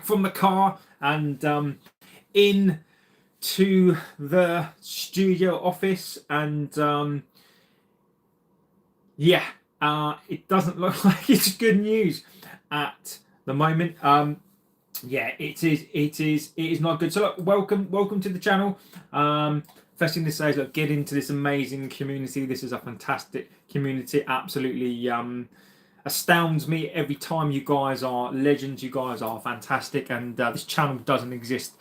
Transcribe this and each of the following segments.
from the car and in to the studio office, and it doesn't look like it's good news at the moment. It is not good. So look, welcome to the channel. First thing to say is, look, get into this amazing community. This is a fantastic community. Absolutely astounds me every time. You guys are legends. You guys are fantastic, and this channel doesn't exist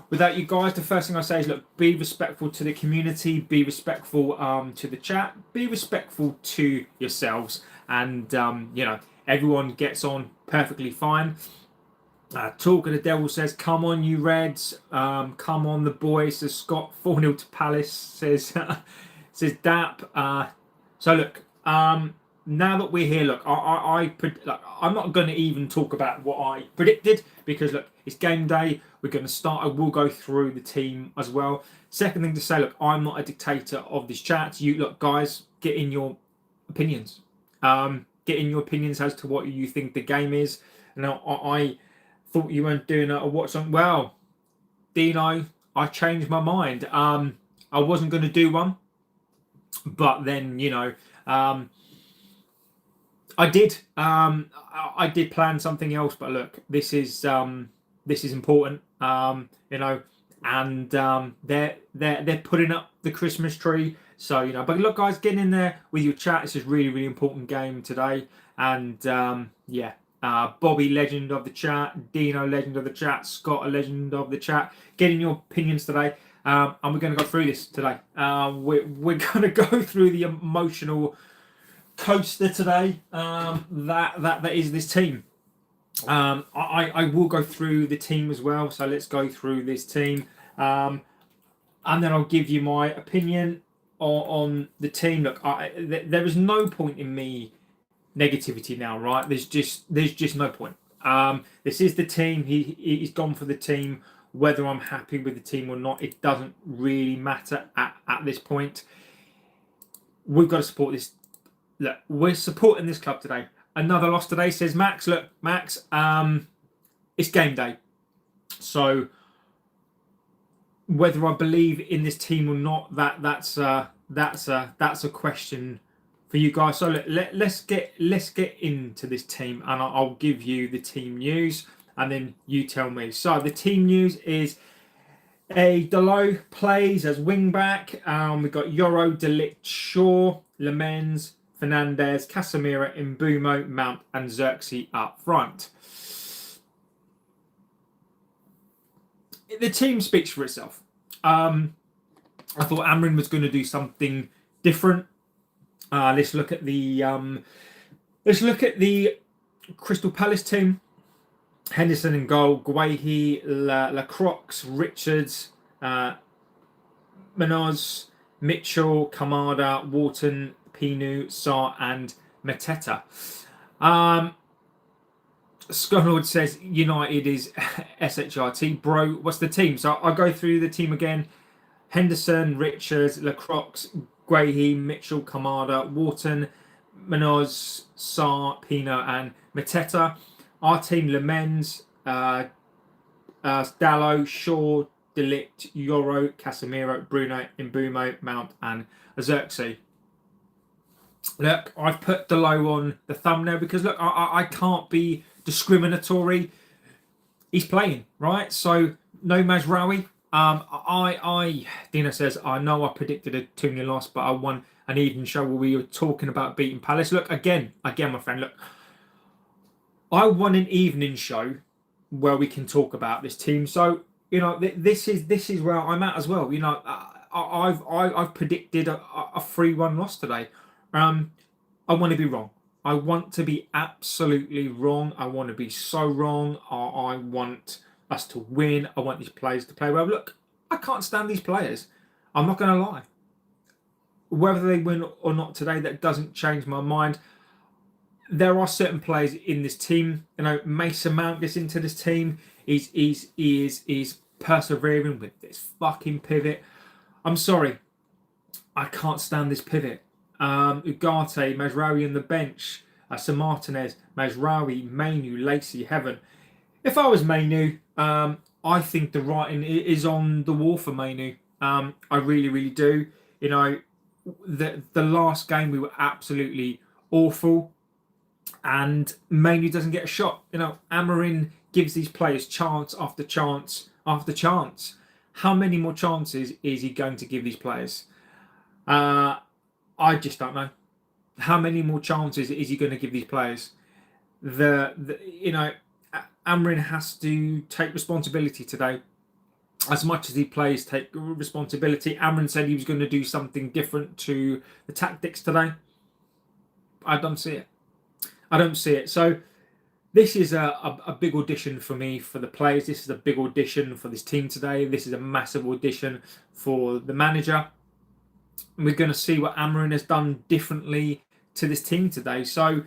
without you guys. The first thing I say is, look, be respectful to the community, be respectful to the chat, be respectful to yourselves, and everyone gets on perfectly fine. Talk of the Devil says, come on you Reds, come on the boys, says Scott. 4-0 to Palace, says Dap. So look, now that we're here, look, I'm not going to even talk about what I predicted, because look, it's game day. We're going to start. I will go through the team as well. Second thing to say, look, I'm not a dictator of this chat. You look, guys, get in your opinions. Get in your opinions as to what you think the game is. Now, I thought you weren't doing a watch on. Well, Dino, I changed my mind. I wasn't going to do one, but then I did. I did plan something else, but look, this is important. And they're putting up the Christmas tree. So but look, guys, get in there with your chat. This is really, really important game today. And Bobby, legend of the chat. Dino, legend of the chat. Scott, a legend of the chat. Get in your opinions today. And we're going to go through this today. We're going to go through the emotional coaster today. That is this team. I will go through the team as well. So let's go through this team. And then I'll give you my opinion on the team. Look, there is no point in me negativity now, right? There's just no point. This is the team. He's gone for the team. Whether I'm happy with the team or not, it doesn't really matter at this point. We've got to support this. Look, we're supporting this club today. Another loss today, says Max. Look, Max, it's game day. So whether I believe in this team or not, that's a question for you guys. So let's get into this team, and I'll give you the team news, and then you tell me. So the team news is Delo plays as wing back. We've got Yoro, De Ligt, Shaw, Lemens, Fernandez, Casemiro, Mbumo, Mount, and Xerxes up front. The team speaks for itself. I thought Amorim was going to do something different. Let's look at the Crystal Palace team. Henderson in goal, Guehi, Lacroix, Richards, Manoz, Mitchell, Kamada, Wharton, Pinu, Sarr, and Mateta. Scotland says United is SHRT. Bro, what's the team? So I'll go through the team again. Henderson, Richards, Lacroix, Guehi, Mitchell, Kamada, Wharton, Manoz, Sarr, Pino, and Mateta. Our team: Lemens, Dallo, Shaw, De Ligt, Yoro, Casemiro, Bruno, Mbumo, Mount, and Xerxes. Look, I've put Dallo on the thumbnail because look, I can't be discriminatory. He's playing, right? So no Mazraoui. Dina says, I know I predicted a 2-0 loss, but I won an even show where we were talking about beating Palace. Look, again, my friend, look, I won an evening show where we can talk about this team. So, this is where I'm at as well. I've predicted a 3-1 loss today. I want to be wrong. I want to be absolutely wrong. I want to be so wrong. I want us to win. I want these players to play well. Look, I can't stand these players. I'm not going to lie. Whether they win or not today, that doesn't change my mind. There are certain players in this team. Mason Mount gets into this team. He's persevering with this fucking pivot. I'm sorry. I can't stand this pivot. Ugarte, Mazraoui on the bench. Sir Martinez, Mazraoui, Mainu, Lacey, Heaven. if I was Manu, I think the writing is on the wall for Manu. I really, really do. You know, the last game we were absolutely awful, and Manu doesn't get a shot. You know, Amorim gives these players chance after chance after chance. How many more chances is he going to give these players? I just don't know. How many more chances is he going to give these players? You know, Amorim has to take responsibility today. As much as the players take responsibility, Amorim said he was going to do something different to the tactics today. I don't see it. I don't see it. So this is a big audition for me, for the players. This is a big audition for this team today. This is a massive audition for the manager. We're going to see what Amorim has done differently to this team today. So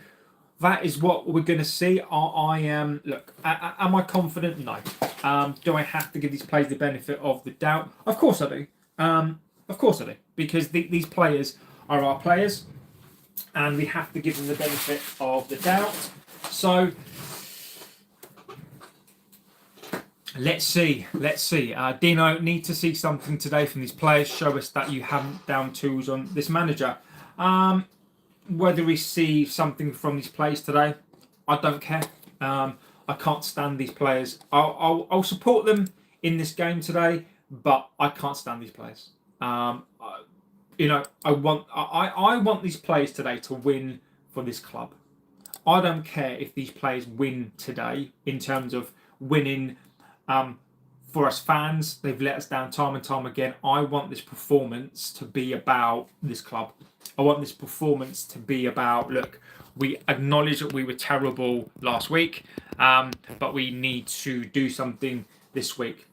that is what we're going to see. I am. Look, am I confident? No. Do I have to give these players the benefit of the doubt? Of course I do. Of course I do. Because these players are our players, and we have to give them the benefit of the doubt. So let's see. Dino, need to see something today from these players. Show us that you haven't down tools on this manager. Whether we see something from these players today, I don't care. I can't stand these players. I'll support them in this game today, but I can't stand these players. You know, I want these players today to win for this club. I don't care if these players win today in terms of winning for us fans. They've let us down time and time again. I want this performance to be about this club. I want this performance to be about, look, we acknowledge that we were terrible last week, but we need to do something this week.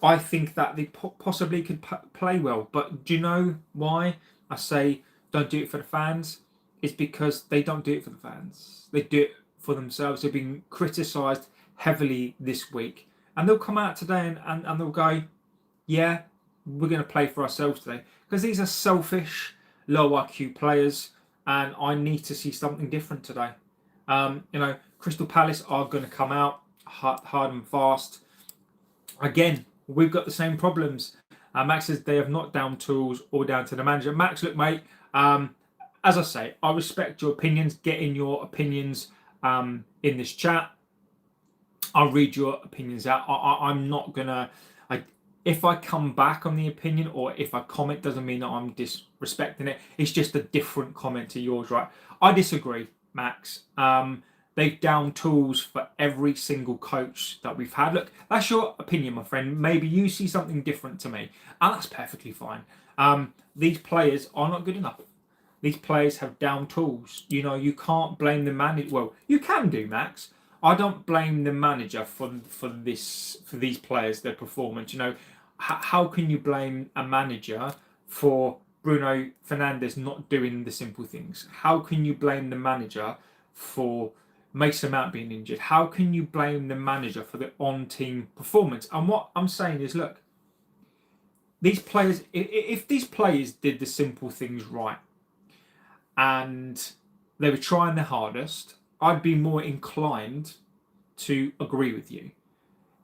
I think that they possibly could play well, but do you know why I say don't do it for the fans? It's because they don't do it for the fans. They do it for themselves. They've been criticised heavily this week. And they'll come out today and they'll go, yeah, we're going to play for ourselves today. Because these are selfish, low IQ players, and I need to see something different today. You know, Crystal Palace are going to come out hard and fast. Again, we've got the same problems. Max says they have not down tools or down to the manager. Max, look, mate, as I say, I respect your opinions. Get in your opinions in this chat. I'll read your opinions out. I'm not going to... If I come back on the opinion or if I comment, doesn't mean that I'm disrespecting it. It's just a different comment to yours, right? I disagree, Max. They've down tools for every single coach that we've had. Look, that's your opinion, my friend. Maybe you see something different to me, and that's perfectly fine. These players are not good enough. These players have down tools. You know, you can't blame the manager. Well, you can do, Max. I don't blame the manager for these players, their performance. You know, how can you blame a manager for Bruno Fernandes not doing the simple things? How can you blame the manager for Mason Mount being injured? How can you blame the manager for the on-team performance? And what I'm saying is, look, these players, if these players did the simple things right and they were trying their hardest, I'd be more inclined to agree with you.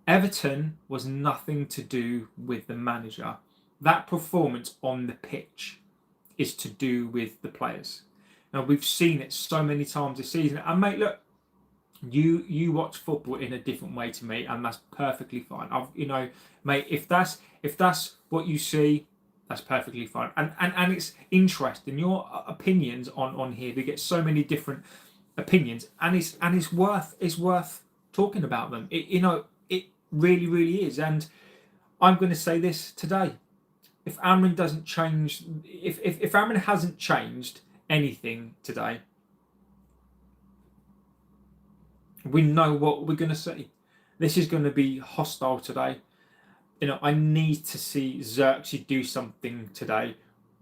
Everton was nothing to do with the manager. That performance on the pitch is to do with the players. Now, we've seen it so many times this season. And mate, look, you watch football in a different way to me, and that's perfectly fine. You know, mate, if that's what you see, that's perfectly fine. And it's interesting, your opinions on here. We get so many different opinions, and it's worth talking about them. It really is. And I'm going to say this today: if Amorim doesn't change, if Amorim hasn't changed anything today, we know what we're going to see. This is going to be hostile today. You know, I need to see Xerxes do something today.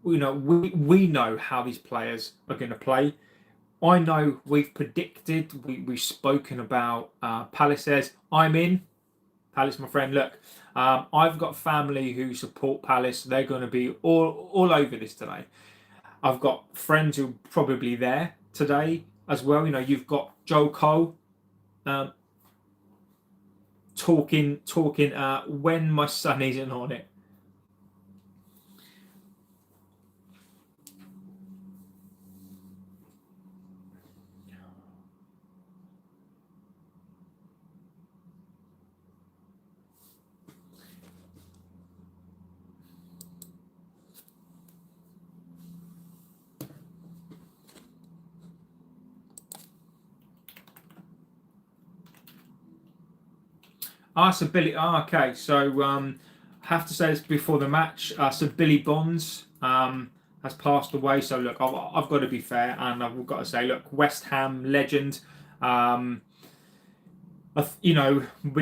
You know, we know how these players are going to play. I know we've predicted, we've spoken about Palace says, I'm in. Palace, my friend, look, I've got family who support Palace. They're going to be all over this today. I've got friends who are probably there today as well. You know, you've got Joe Cole. talking when my son isn't on it. So Billy. Okay. So I have to say this before the match. So Billy Bonds has passed away. So look, I've got to be fair, and I've got to say, look, West Ham legend. We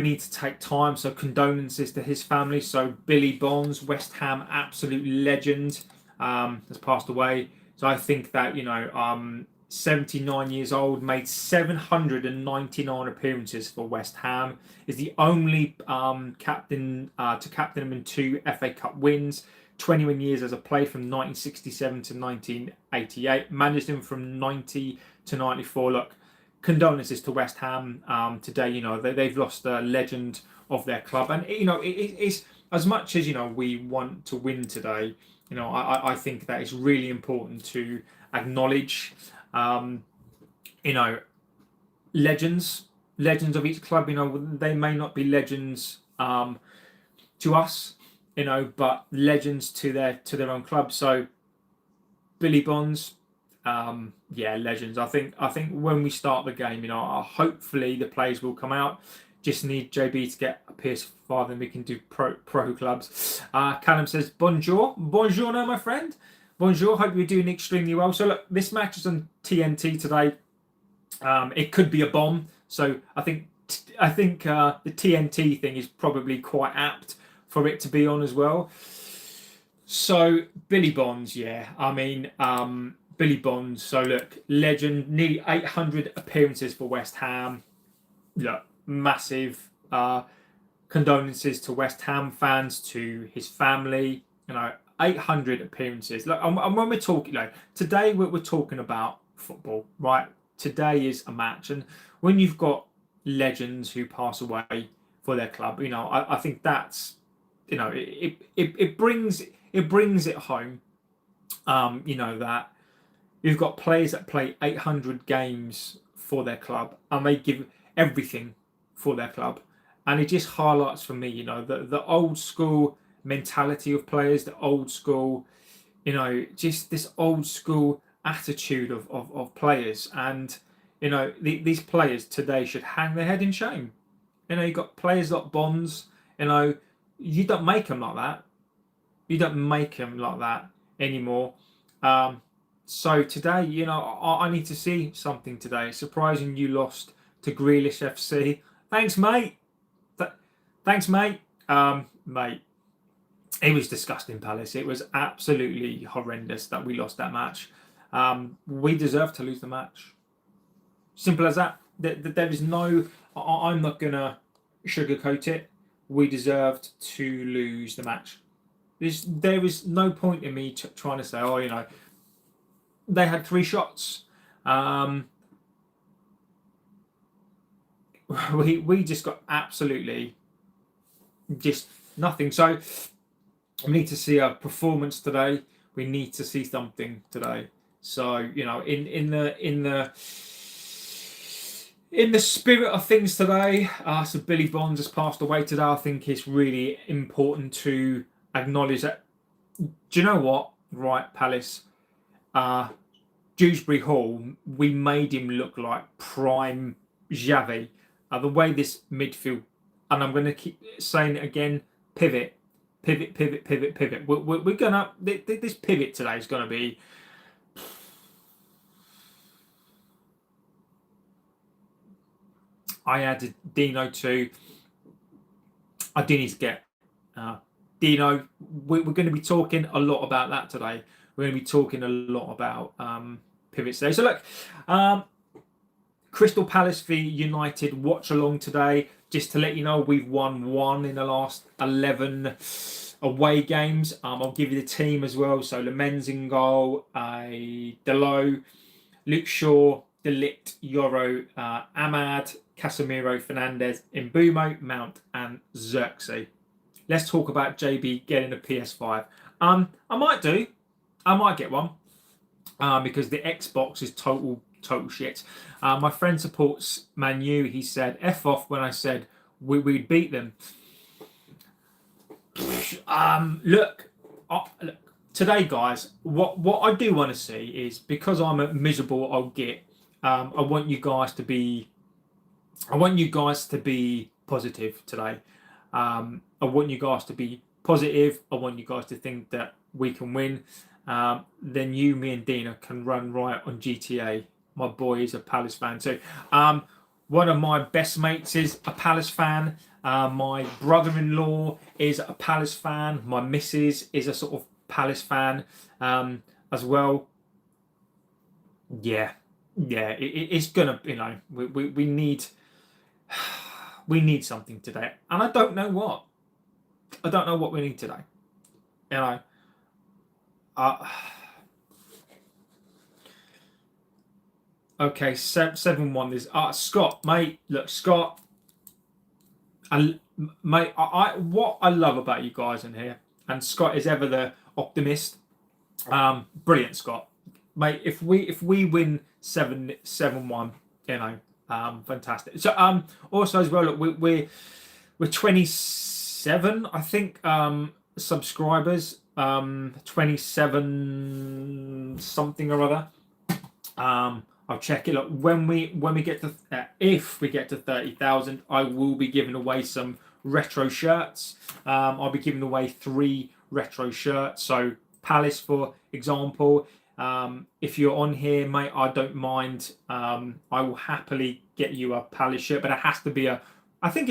need to take time. So condolences to his family. So Billy Bonds, West Ham absolute legend, has passed away. So I think that 79 years old, made 799 appearances for West Ham, is the only captain to captain them in 2 FA Cup wins. 21 years as a player from 1967 to 1988. Managed him from 90 to 94. Look, condolences to West Ham today. They've lost a legend of their club, and it's as much as we want to win today. I think that it's really important to acknowledge legends of each club. They may not be legends to us, but legends to their own club. So Billy Bonds, legends. I think when we start the game, hopefully the players will come out. Just need JB to get a PS5, then we can do pro clubs. Callum says bonjour, my friend. Bonjour. Hope you're doing extremely well. So look, this match is on TNT today. It could be a bomb. So I think the TNT thing is probably quite apt for it to be on as well. So Billy Bonds, Billy Bonds. So look, legend, nearly 800 appearances for West Ham. Look, massive condolences to West Ham fans, to his family. 800 appearances. Look, and when we're talking, today we're talking about football, right? Today is a match, and when you've got legends who pass away for their club, I think that's, it brings it home. That you've got players that play 800 games for their club, and they give everything for their club, and it just highlights for me, the old school mentality of players, the old school, just this old school attitude of players, and these players today should hang their head in shame. You've got players like Bonds. You don't make them like that. You don't make them like that anymore. So today, I need to see something today. It's surprising you lost to Grealish FC. Thanks, mate. Thanks, mate. Mate, it was disgusting, Palace. It was absolutely horrendous that we lost that match. We deserved to lose the match. Simple as that. There is no... I'm not going to sugarcoat it. We deserved to lose the match. There is no point in me trying to say, they had 3 shots. We just got absolutely just nothing. So we need to see a performance today. We need to see something today. So in the spirit of things today, so Billy Bonds has passed away today. I think it's really important to acknowledge that. Do you know what? Right, Palace, Dewsbury Hall, we made him look like prime Xavi. The way this midfield, and I'm going to keep saying it again, pivot. We're gonna, this pivot today is going to be. I added Dino too. I do need to get Dino. We're going to be talking a lot about that today. We're going to be talking a lot about pivots today. So look, Crystal Palace v United watch along today. Just to let you know, we've won 1 in the last 11 away games. I'll give you the team as well. So Lemens in goal, Delo, Luke Shaw, Delict, Yoro, Ahmad, Casemiro, Fernandez, Mbumo, Mount, and Xerxes. Let's talk about JB getting a PS5. I might do. I might get one. Because the Xbox is total shit. My friend supports Man U. He said F off when I said we'd beat them. Look, today, guys, what I do want to see is, because I'm a miserable old git, I want you guys to be positive today. I want you guys to be positive. I want you guys to think that we can win. Then you, me, and Dina can run riot on GTA. My boy is a Palace fan too. One of my best mates is a Palace fan. My brother-in-law is a Palace fan. My missus is a sort of Palace fan as well. Yeah, it's gonna, we need something today, and I don't know what. I don't know what we need today. Okay, 7-1. This Scott, mate. Look, Scott. Mate, what I love about you guys in here, and Scott is ever the optimist. Brilliant, Scott, mate. If we win 7-1, fantastic. So also as well, look, we're 27, I think, subscribers. 27 something or other. I'll check it. Look, when we get to if we get to 30,000, I will be giving away some retro shirts. I'll be giving away 3 retro shirts. So Palace, for example. If you're on here, mate, I don't mind. I will happily get you a Palace shirt, but it has to be I don't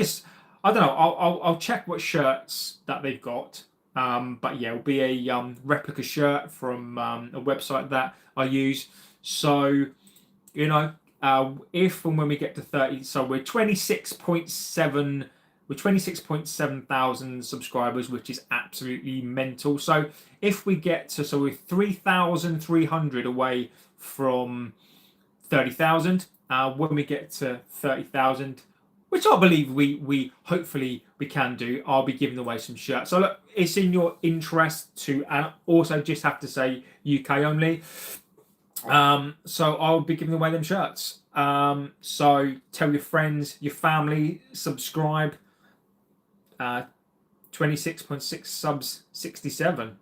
know. I'll check what shirts that they've got. But yeah, it'll be a replica shirt from a website that I use. So, if and when we get to 30, so we're 26.7 thousand subscribers, which is absolutely mental. So if we get to, so we're 3,300 away from 30,000. When we get to 30,000, which I believe we hopefully we can do, I'll be giving away some shirts. So look, it's in your interest to, and also just have to say UK only. So I'll be giving away them shirts. So tell your friends, your family, subscribe. 26.6 subs, 67.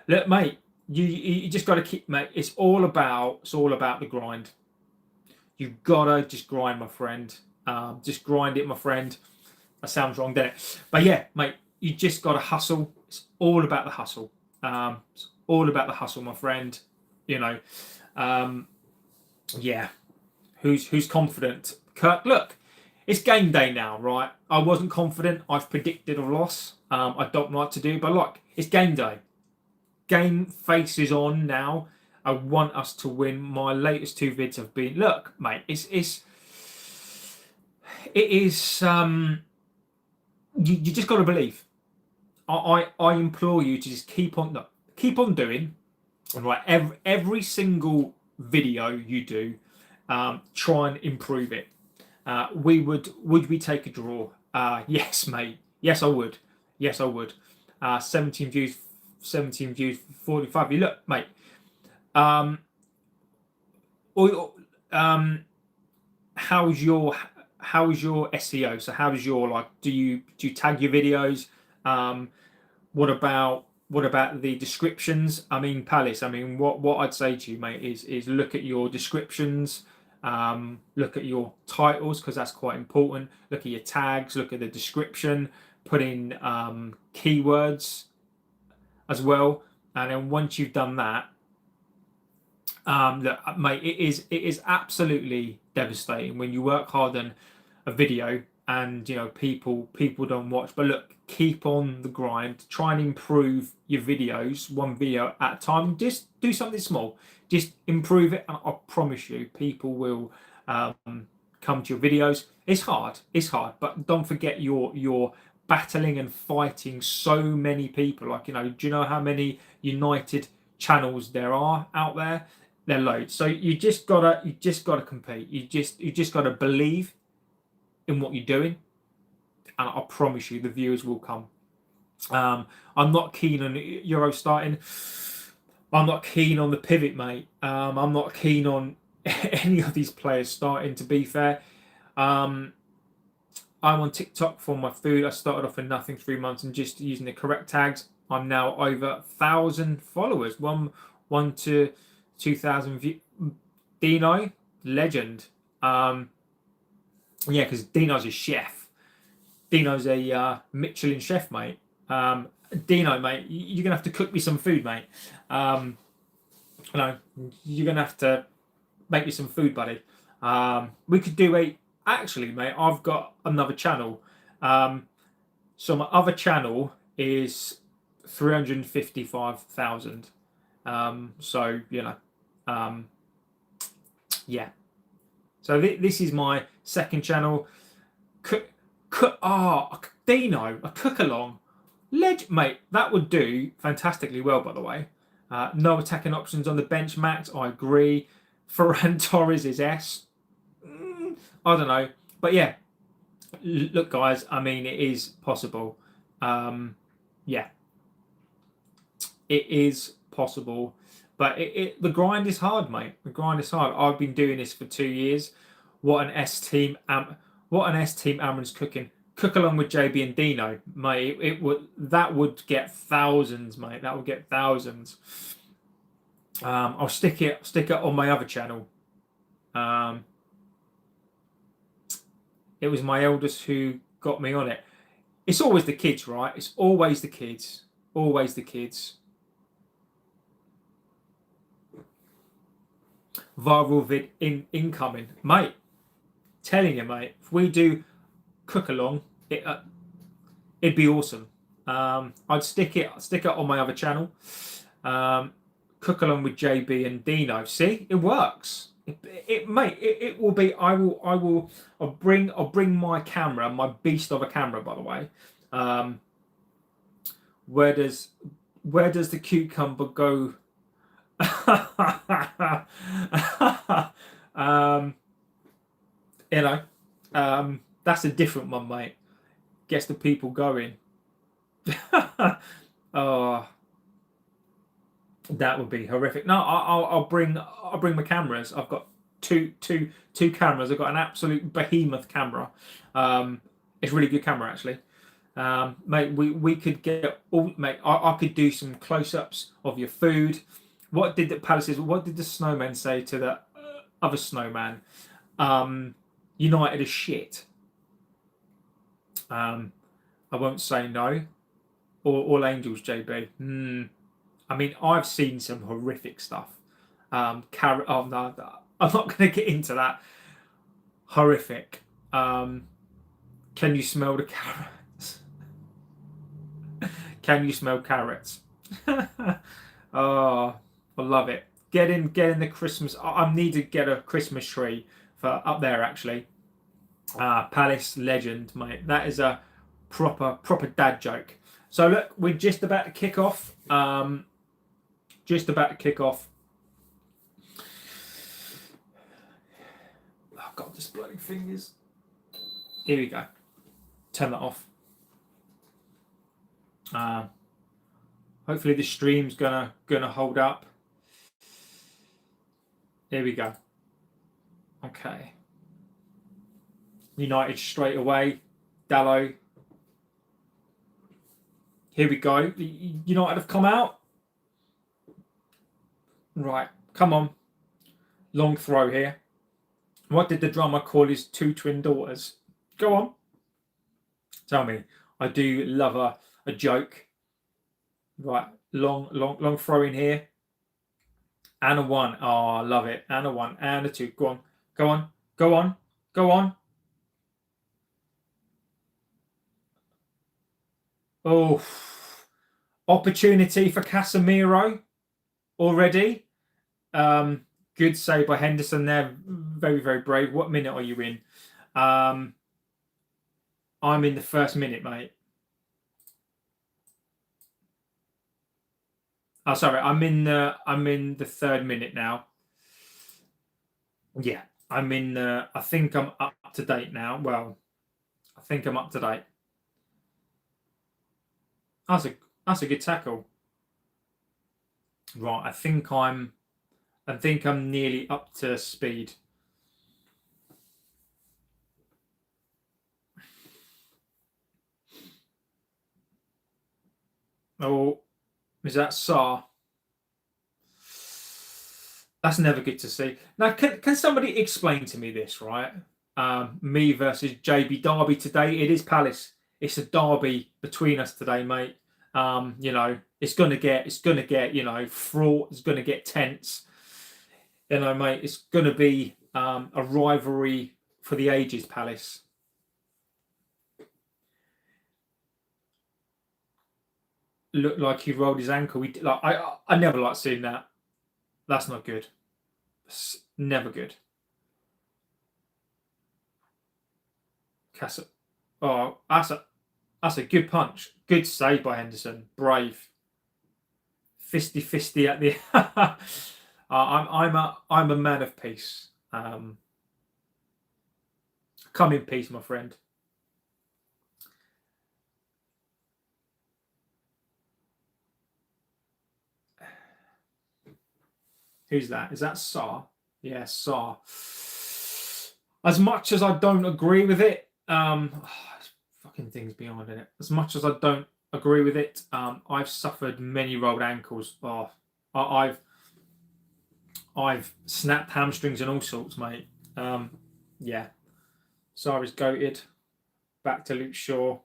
Look, mate, you just got to keep, mate. It's all about the grind. You've got to just grind, my friend. Just grind it, my friend. That sounds wrong, doesn't it? But yeah, mate, you just got to hustle. It's all about the hustle. It's all about the hustle, my friend. Yeah. Who's confident? Kirk, look, it's game day now, right? I wasn't confident. I've predicted a loss. I don't like to do, but look, it's game day. Game face is on now. I want us to win. My latest 2 vids have been, look, mate, it is. You just got to believe. I implore you to just keep on doing. And right, every single video you do, try and improve it. Would we take a draw? Yes, mate. Yes, I would. 17 views, 45. You look, mate. How's your SEO? So how's your, do you tag your videos? What about the descriptions? I mean, Palace, what I'd say to you, mate, is look at your descriptions, look at your titles, because that's quite important. Look at your tags, look at the description, put in keywords as well. And then once you've done that, look, mate, it is absolutely devastating when you work hard on a video and people don't watch. But look, keep on the grind. Try and improve your videos, one video at a time. Just do something small. Just improve it, and I promise you, people will come to your videos. It's hard, but don't forget you're battling and fighting so many people. Do you know how many United channels there are out there? they're loads. So you just gotta compete. You just gotta believe in what you're doing, and I promise you, the viewers will come. I'm not keen on Euro starting. I'm not keen on the pivot, mate. I'm not keen on any of these players starting, to be fair. I'm on TikTok for my food. I started off with nothing 3 months and just using the correct tags. I'm now over 1,000 followers. One to 2,000 views. Dino, legend. Yeah, because Dino's a chef. Dino's a Michelin chef, mate. Dino, mate, you're gonna have to cook me some food, mate. No, you're gonna have to make me some food, buddy. We could do actually, mate, I've got another channel. So my other channel is 355,000. So yeah. So this is my second channel. Dino, a cook along. Mate, that would do fantastically well, by the way. No attacking options on the bench, Max. I agree. Ferran Torres is S. I don't know. But yeah, look, guys, I mean, it is possible. Yeah, it is possible. But the grind is hard, mate. The grind is hard. I've been doing this for 2 years. What an S team. What an S team Amorim's cooking. Cook along with JB and Dino, mate. That would get thousands, mate. That would get thousands. I'll stick it on my other channel. It was my eldest who got me on it. It's always the kids, right? It's always the kids. Always the kids. Viral vid incoming, mate. Telling you, mate. If we do cook along, it'd be awesome. I'd stick it on my other channel. Cook along with JB and Dino. See, it works. It will be. I'll bring my camera, my beast of a camera, by the way. Where does the cucumber go? That's a different one, mate. Gets the people going. Oh, that would be horrific. No, I'll bring my cameras. I've got two cameras. I've got an absolute behemoth camera. It's a really good camera, actually. Mate, we could get all, mate. I could do some close-ups of your food. What did the snowman say to the other snowman? United is shit. I won't say no. All angels, JB. I mean, I've seen some horrific stuff. Oh no, I'm not going to get into that. Horrific. Can you smell the carrots? Can you smell carrots? Oh, I love it. Get in the Christmas. I need to get a Christmas tree for up there, actually. Palace legend, mate. That is a proper dad joke. So look, we're just about to kick off. Just about to kick off. Oh God, this bloody fingers. Here we go. Turn that off. Hopefully the stream's gonna hold up. Here we go. Okay. United straight away. Dallo. Here we go. United have come out. Right, come on. Long throw here. What did the drummer call his two twin daughters? Go on. Tell me. I do love a joke. Right, long throw in here. And a one. Oh, I love it. And a one. And a two. Go on. Go on. Go on. Go on. Oh. Opportunity for Casemiro already. Good save by Henderson there. Very, very brave. What minute are you in? I'm in the first minute, mate. Oh, sorry. I'm in the third minute now. Yeah, I'm in. I think I'm up to date now. Well, I think I'm up to date. That's a good tackle. Right, I think I'm nearly up to speed. Oh, is that Sar? That's never good to see. Now, can somebody explain to me this, right? Me versus JB Derby today. It is Palace. It's a derby between us today, mate. It's gonna get fraught. It's gonna get tense. Mate, it's gonna be a rivalry for the ages, Palace. Looked like he rolled his ankle. I never like seeing that. That's not good. It's never good. Casa. Oh, that's a good punch. Good save by Henderson. Brave. Fisty fisty at the. I'm a man of peace. Come in peace, my friend. Who's that? Is that Sar? Yeah, Sar. As much as I don't agree with it, fucking things beyond it. As much as I don't agree with it, I've suffered many rolled ankles. Oh, I've snapped hamstrings and all sorts, mate. Yeah. Sarri's goated. Back to Luke Shaw.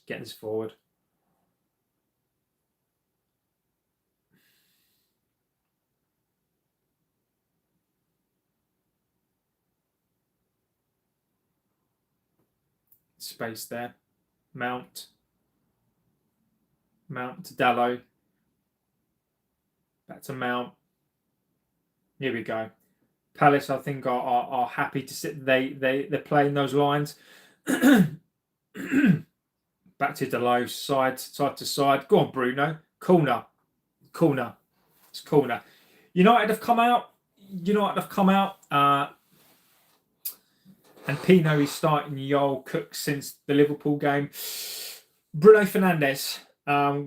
Get this forward. Space there. Mount to Dallo. Back to Mount. Here we go. Palace, I think, are happy to sit. They're playing those lines. Back to Dallo, side to side. Go on, Bruno. Corner. It's corner. United have come out. And Pino is starting Yoel Cook since the Liverpool game. Bruno Fernandes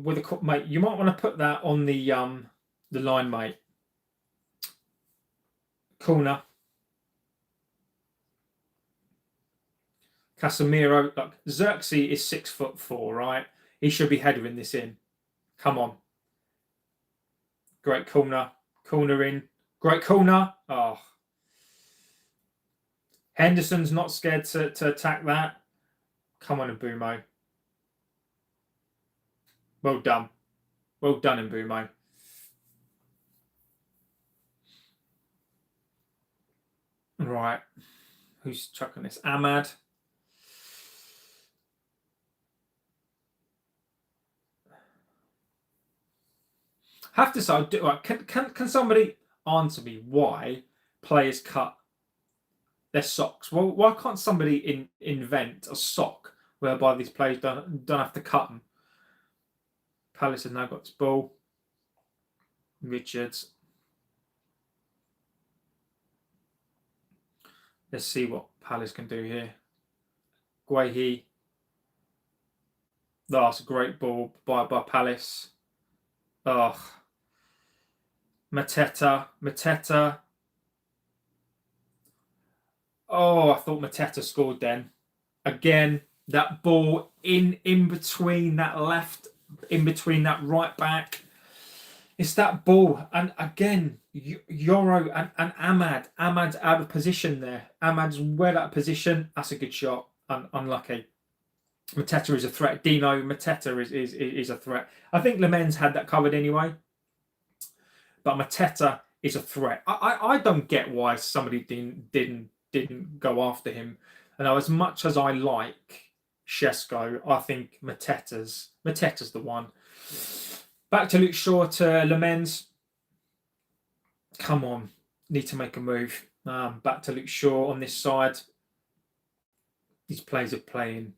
with a mate. You might want to put that on the line, mate. Corner. Casemiro. Look, Xerxes is 6'4", right? He should be headering this in. Come on. Great corner. Corner in. Great corner. Oh. Henderson's not scared to attack that. Come on, Mbumo. Well done. Well done, Mbumo. Right. Who's chucking this? Ahmad. Have to say, can somebody answer me why players cut their socks? Well, why can't somebody invent a sock whereby these players don't have to cut them? Palace has now got this ball. Richards. Let's see what Palace can do here. Guehi. That's a great ball by Palace. Oh. Mateta. Oh, I thought Mateta scored then. Again, that ball in between that left, in between that right back. It's that ball. And again, Yoro and Ahmad. Ahmad's out of position there. Ahmad's well out of position. That's a good shot. Unlucky. Mateta is a threat. Dino Mateta is a threat. I think Lemens had that covered anyway. But Mateta is a threat. I don't get why somebody didn't go after him. And as much as I like Shesko, I think Mateta's the one. Back to Luke Shaw to Lemens. Come on, need to make a move. Back to Luke Shaw on this side. These players are playing.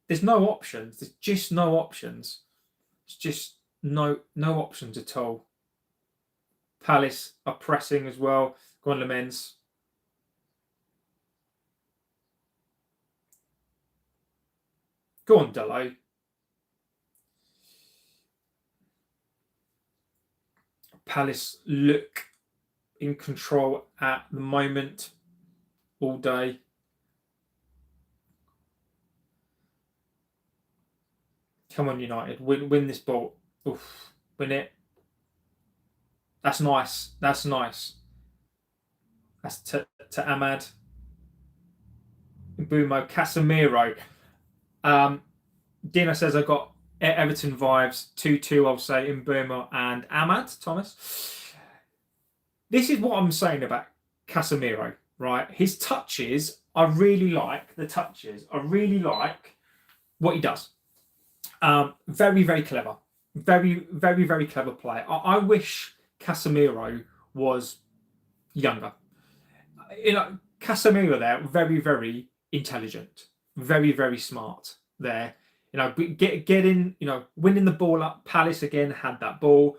There's no options. There's just no options. It's just no options at all. Palace are pressing as well. Go on, Lemens. Go on, Dello. Palace look in control at the moment all day. Come on, United. Win this ball. Oof. Win it. That's nice. That's nice. That's to Ahmad. Bumo. Casemiro. Dina says I got Everton vibes. 2-2, I'll say, in Bumo and Ahmad, Thomas. This is what I'm saying about Casemiro, right? His touches, I really like the touches. I really like what he does. Very, very clever. Very, very, very clever player. I wish Casemiro was younger. Casemiro there, very, very intelligent. Very, very smart there. Getting, winning the ball up. Palace again had that ball.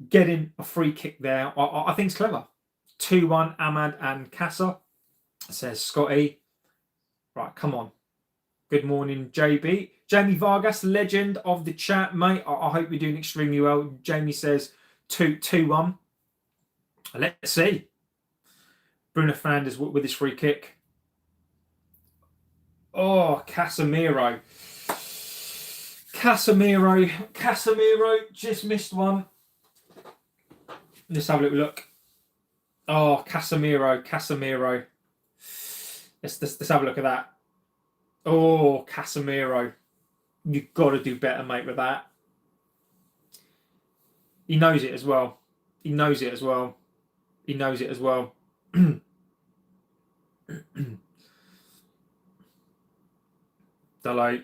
Getting a free kick there, I think it's clever. 2-1, Ahmad and Casa, says Scotty. Right, come on. Good morning, JB. Jamie Vargas, legend of the chat, mate. I hope you're doing extremely well. Jamie says 2-1. Let's see. Bruno Fernandes with his free kick. Oh, Casemiro just missed one. Let's have a little look. Oh, Casemiro. Let's have a look at that. Oh, Casemiro. You've got to do better, mate, with that. He knows it as well. Delay.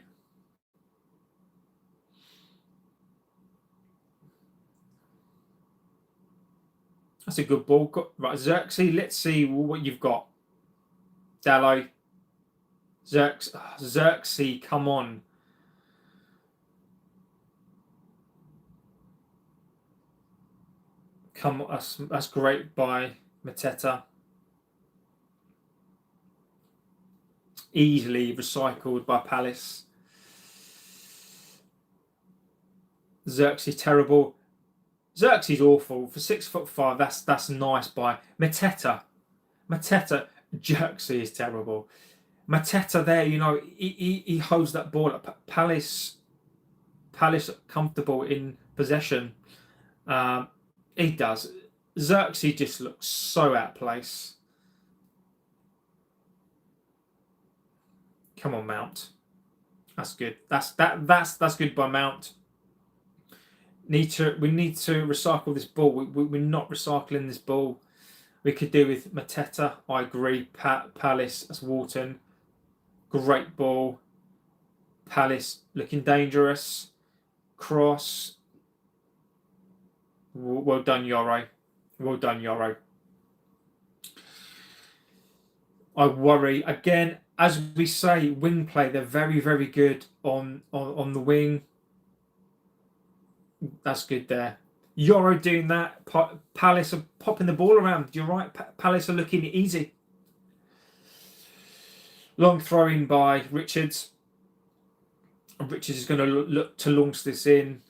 That's a good ball. Right, Xerxes, let's see what you've got. Dallo. Xerxes, come on. Come on, that's great by Mateta. Easily recycled by Palace. Xerxes terrible. Xerxes awful for 6'5". That's nice by Mateta. Xerxes is terrible. Mateta there, he holds that ball up. Palace comfortable in possession. He does. Xerxes just looks so out of place. Come on, Mount. That's good. That's good by Mount. We need to recycle this ball. We're not recycling this ball. We could do with Mateta. I agree. Palace. That's Wharton. Great ball. Palace looking dangerous. Cross. Well done, Yoro. I worry again. As we say, wing play. They're very, very good on the wing. That's good there. Yoro doing that. Palace are popping the ball around. You're right. Palace are looking easy. Long throw in by Richards. Richards is going to look to launch this in.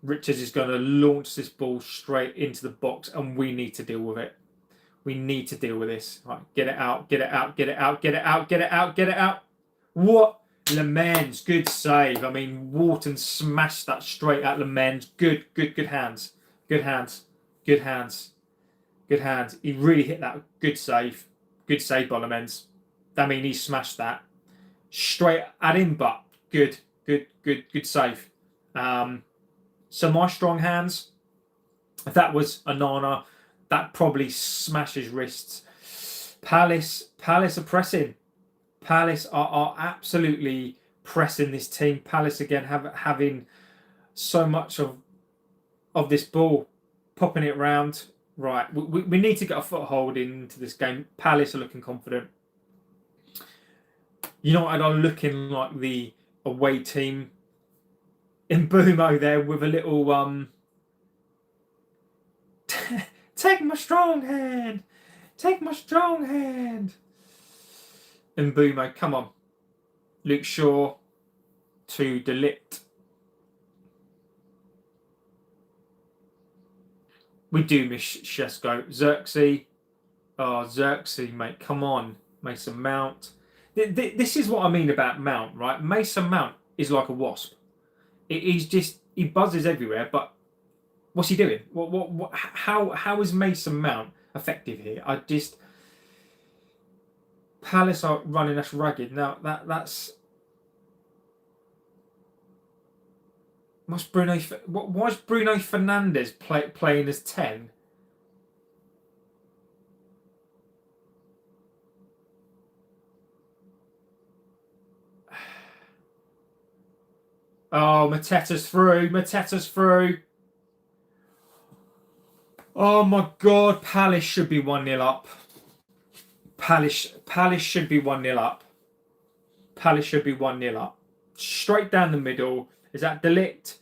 Richards is going to launch this ball straight into the box, and we need to deal with it. We need to deal with this. Right, get it out. What? Lemens, good save. I mean, Wharton smashed that straight at Lemens. Good hands. Good hands. He really hit that. Good save by Lemens. I mean, he smashed that straight at him, but good save. So my strong hands, if that was Onana, that probably smashes wrists. Palace are pressing. Palace are absolutely pressing this team. Palace again having so much of this ball, popping it around. Right, we need to get a foothold into this game. Palace are looking confident. United are looking like the away team. In Bumo there with a little take my strong hand, take my strong hand. In Bumo, come on, Luke Shaw to De Ligt. We do miss Shesko. Xerxes. Oh, Xerxes, mate. Come on. Mason Mount. This is what I mean about Mount, right? Mason Mount is like a wasp. He buzzes everywhere, but what's he doing? How is Mason Mount effective here? Palace are running us ragged. Now, that's... Why is Bruno Fernandes playing as 10? Oh, Mateta's through. Mateta's through. Oh my God, Palace should be 1-0 up. Palace should be 1-0 up. Palace should be 1-0 up. Straight down the middle. Is that De Ligt?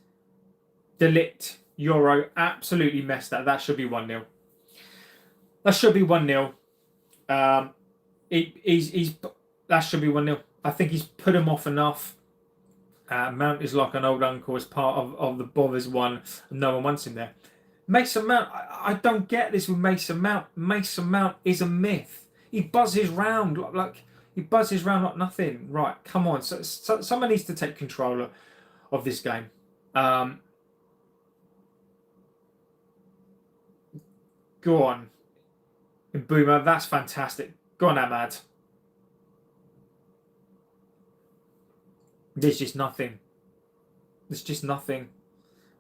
De Ligt, Euro, absolutely messed that. That should be 1-0. That should be 1-0. That should be 1-0. I think he's put him off enough. Mount is like an old uncle as part of the Bothers one. No one wants him there. Mason Mount, I don't get this with Mason Mount. Mason Mount is a myth. He buzzes round like nothing. Right, come on. So someone needs to take control of this game. Go on. Boomer, that's fantastic. Go on, Ahmad. There's just nothing. There's just nothing.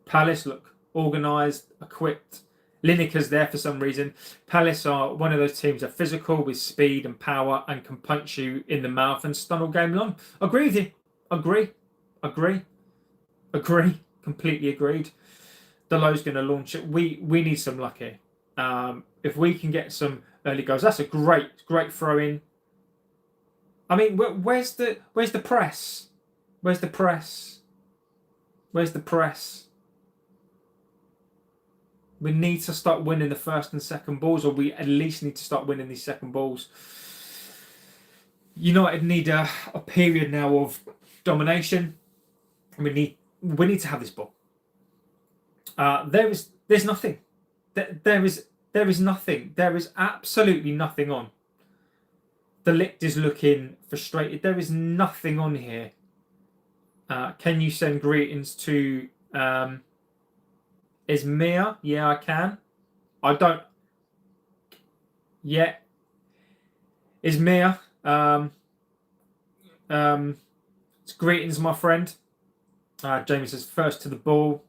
Palace look organised, equipped. Lineker's there for some reason. Palace are one of those teams that are physical with speed and power and can punch you in the mouth and stun all game long. Agree with you. Agree. Completely agreed. Delo's going to launch it. We need some luck here. If we can get some early goals, that's a great throw in. I mean, where's the press? Where's the press? Where's the press? We need to start winning the first and second balls, or we at least need to start winning these second balls. United need a period now of domination. We need to have this ball. There's nothing. There is nothing. There is absolutely nothing on. De Ligt is looking frustrated. There is nothing on here. Can you send greetings to Izmir? Yeah, I can. I don't. Yeah. Izmir. It's greetings, my friend. Jamie says first to the ball.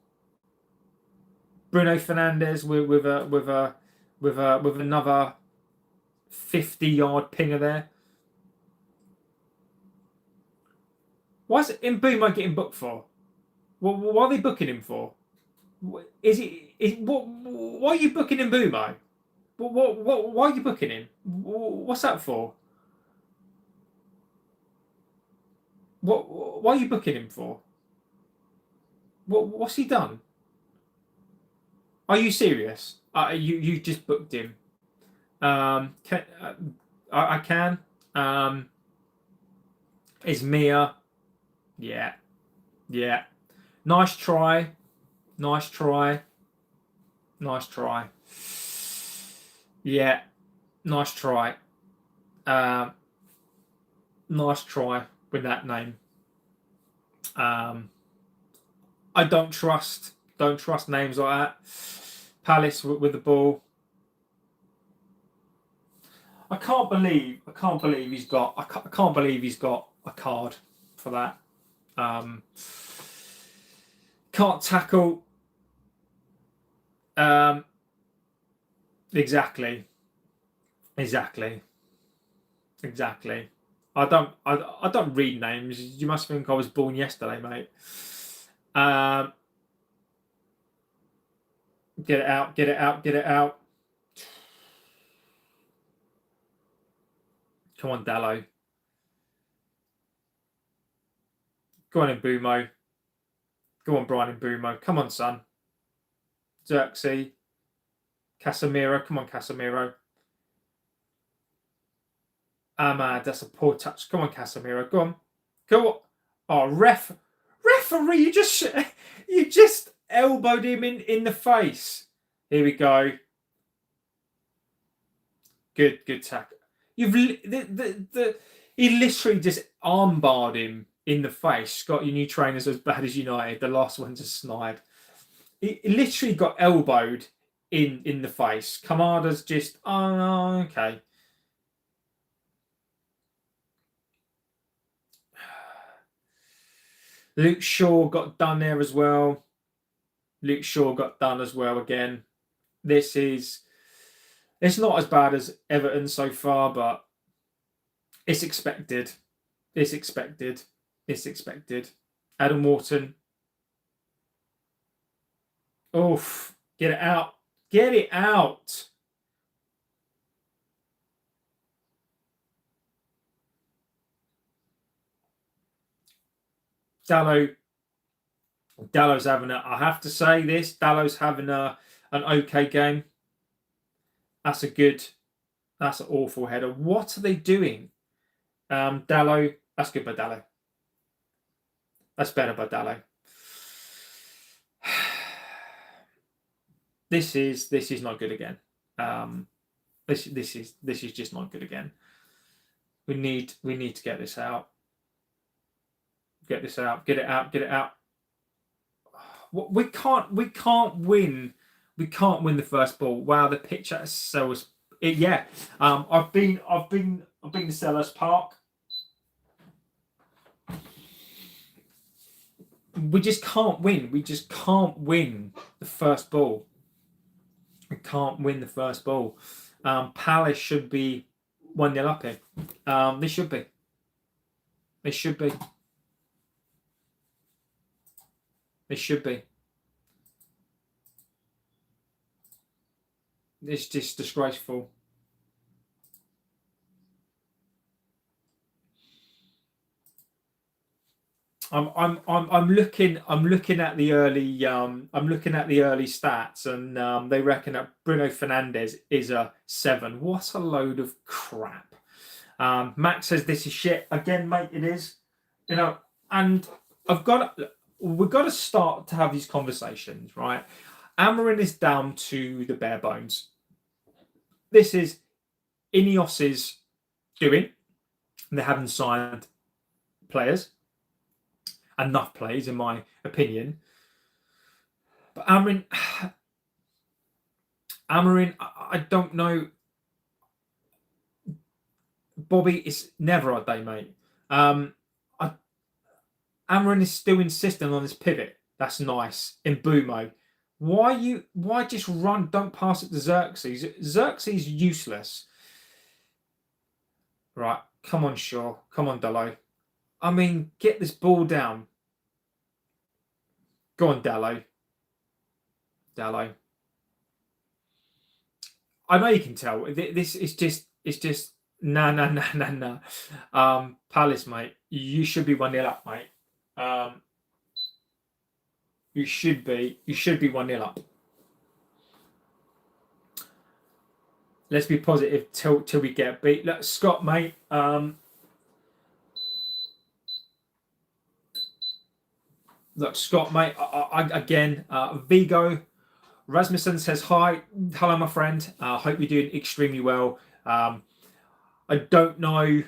Bruno Fernandes with another 50-yard pinger there. Why is Mbeumo getting booked for? What are they booking him for? Why are you booking Mbeumo? Why are you booking him? What's that for? Why are you booking him for? What's he done? Are you serious? You just booked him. I can. Izmir. Yeah. Nice try. Yeah. Nice try. Nice try with that name. I don't trust names like that. Palace with the ball. I can't believe he's got a card for that. Can't tackle. Exactly. I don't read names. You must think I was born yesterday, mate. Get it out. Come on, Dallo. Go on, Mbumo. Go on, Brian Mbumo. Come on, son. Xerxes. Casemiro. Come on, Casemiro. Ahmad, that's a poor touch. Come on, Casemiro. Go on. Go on. Oh, referee, you just elbowed him in the face. Here we go. Good tackle. He literally just armbarred him in the face. Scott, your new trainer's as bad as United. The last one's a snide. He literally got elbowed in the face. Kamada's just, oh, okay. Luke Shaw got done there as well. Luke Shaw got done as well again. It's not as bad as Everton so far, but it's expected. It's expected. It's expected. Adam Wharton. Oof. Get it out. Get it out. Dallow's having I have to say this, Dallow's having an okay game. That's an awful header. What are they doing? Dallow, that's good by Dallow. That's better by Dallow. This is not good again. This is just not good again. We need to get this out. Get this out. Get it out. Get it out. We can't win. We can't win the first ball. Wow, the pitch at Selhurst. Yeah. I've been to Selhurst Park. We just can't win. We just can't win the first ball. We can't win the first ball. Palace should be 1-0 up here. They should be. They should be. They should be. It's just disgraceful. I'm looking at the early stats, and they reckon that Bruno Fernandes is a 7. What a load of crap. Max says this is shit again, mate. It is, and we've got to start to have these conversations, right? Amorim is down to the bare bones. This is Ineos's doing. They haven't signed players. Enough players, in my opinion. But Amorim, I don't know. Bobby, it's never a day, mate. Amorim is still insisting on this pivot. That's nice. In Mbumo. Why just run? Don't pass it to Xerxes. Xerxes is useless. Right. Come on, Shaw. Come on, Dallow. I mean, get this ball down. Go on, Dallow. Dallow. I know you can tell. This is just. It's just. Nah. Palace, mate. You should be 1-0 up, mate. You should be 1-0 up. Let's be positive till we get beat. Look, Scott, mate. Look, Scott, mate. Again, Vigo Rasmussen says hi. Hello, my friend. Hope you're doing extremely well. I don't know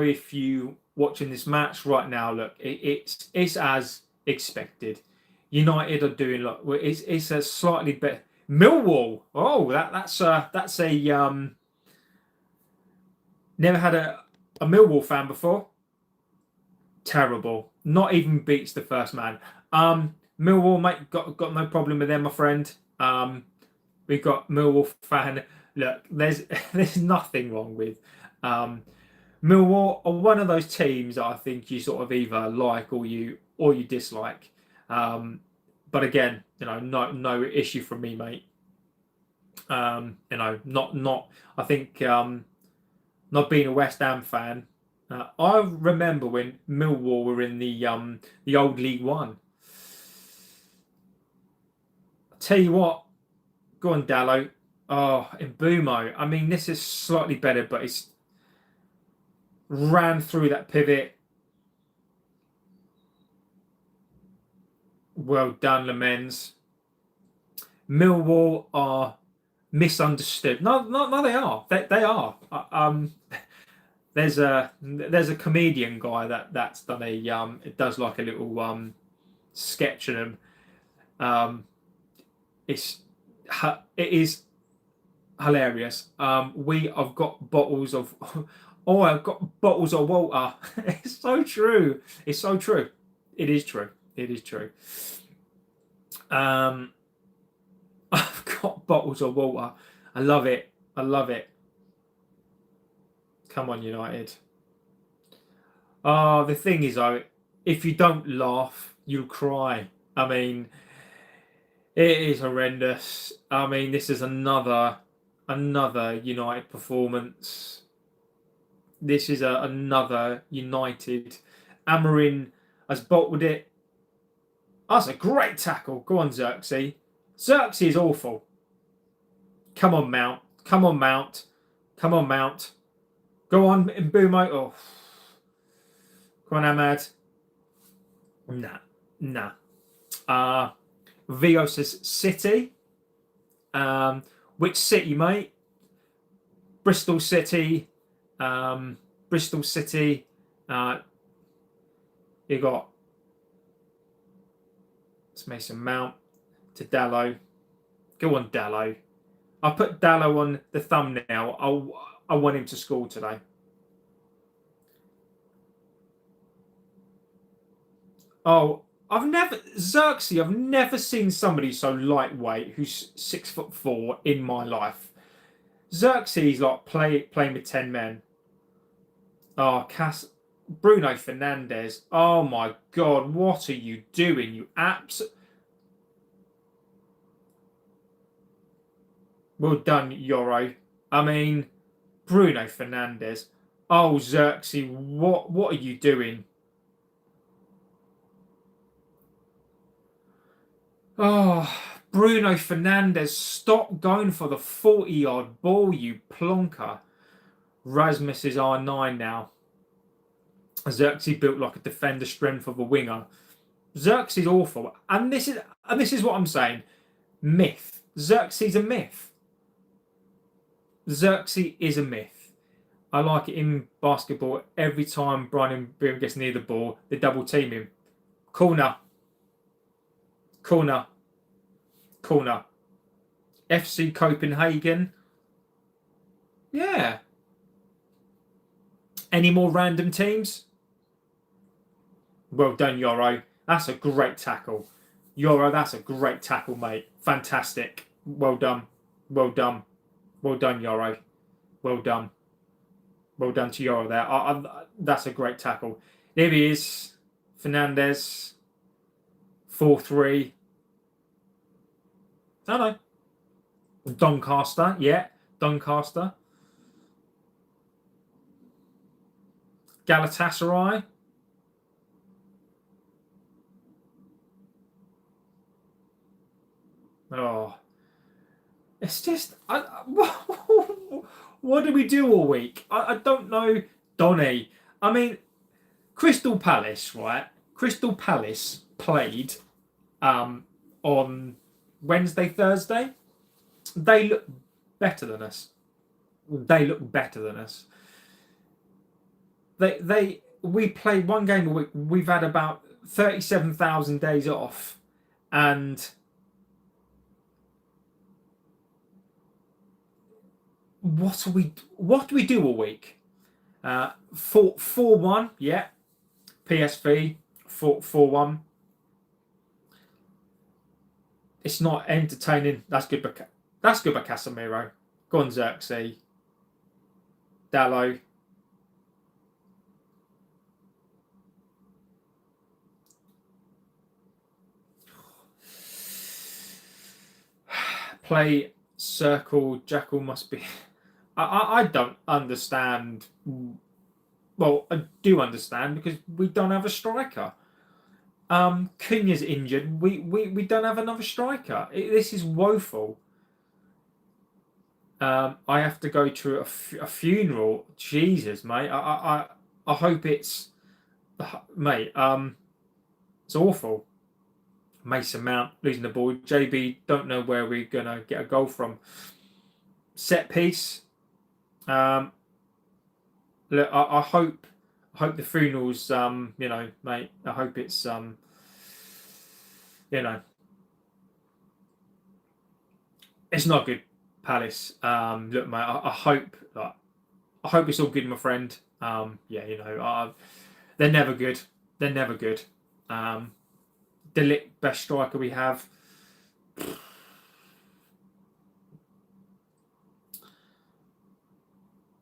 if you watching this match right now. Look, it's as expected. United are doing. Look, it's a slightly better. Millwall. Oh, that's a never had a Millwall fan before. Terrible. Not even beats the first man. Millwall, mate, got no problem with them, my friend. We've got Millwall fan. Look, there's nothing wrong with Millwall are one of those teams that I think you sort of either like or you dislike. But again, no issue from me, mate. Not I think not being a West Ham fan, I remember when Millwall were in the old League One. I'll tell you what, go on, Dallo. Oh, in Bumo. I mean, this is slightly better, but it's ran through that pivot. Well done, Lemens. Millwall are misunderstood. No, they are. They are. There's a comedian guy that's done it does like a little sketch of them. It is hilarious. I've got bottles of I've got bottles of water. It's so true. It's so true. It is true. It is true. I've got bottles of water. I love it. I love it. Come on, United. The thing is, though, if you don't laugh, you'll cry. I mean, it is horrendous. I mean, this is another United performance. This is another United. Amorim has bottled it. That's a great tackle. Go on, Xerxes. Xerxes is awful. Come on, Mount. Come on, Mount. Come on, Mount. Go on, Mbumo. Oh. Come on, Ahmad. Nah. Vio says City. Which city, mate? Bristol City. Bristol City. You got Mason Mount to Dallo. Go on, Dallo. I'll put Dallo on the thumbnail. I want him to score today. Oh, I've never seen somebody so lightweight who's 6'4" in my life. Xerxes like playing with 10 men. Oh, Bruno Fernandes. Oh my God, what are you doing? You well done, Yoro. I mean, Bruno Fernandes. Oh, Xerxes, what are you doing? Oh, Bruno Fernandes, stop going for the 40-yard ball, you plonker. Rasmus is R9 now. Xerxes built like a defender strength of a winger. Xerxes awful. And this is what I'm saying. Myth. Xerxes a myth. Xerxes is a myth. I like it in basketball. Every time Brian Boom gets near the ball, they double team him. Corner. FC Copenhagen. Yeah. Any more random teams? Well done, Yoro. That's a great tackle. Yoro, that's a great tackle, mate. Fantastic. Well done. Well done. Well done, Yoro. Well done. Well done to Yoro there. That's a great tackle. There he is. Fernandes. 4-3. I know. Doncaster. Yeah. Doncaster. Galatasaray. Oh, it's just what do we do all week? I don't know, Donny. I mean, Crystal Palace, right? Crystal Palace played on Wednesday, Thursday. They look better than us. We play one game a week. We've had about 37,000 days off, and what do we do all week? 4-1, yeah. PSV 4-1. It's not entertaining. That's good by Casemiro. Go on, Xerxes. Dallo. Play circle. Jackal must be. I don't understand Well, I do understand because we don't have a striker. Cunha's injured. We don't have another striker. This is woeful. I have to go to a funeral. Jesus, mate. I hope it's, mate. It's awful. Mason Mount losing the ball. JB, don't know where we're gonna get a goal from. Set piece. Look, I hope the funeral's you know, mate. I hope it's you know, it's not good. Palace. Look, mate. I hope like, I hope it's all good, my friend. Yeah, you know, they're never good. They're never good. De Ligt, best striker we have.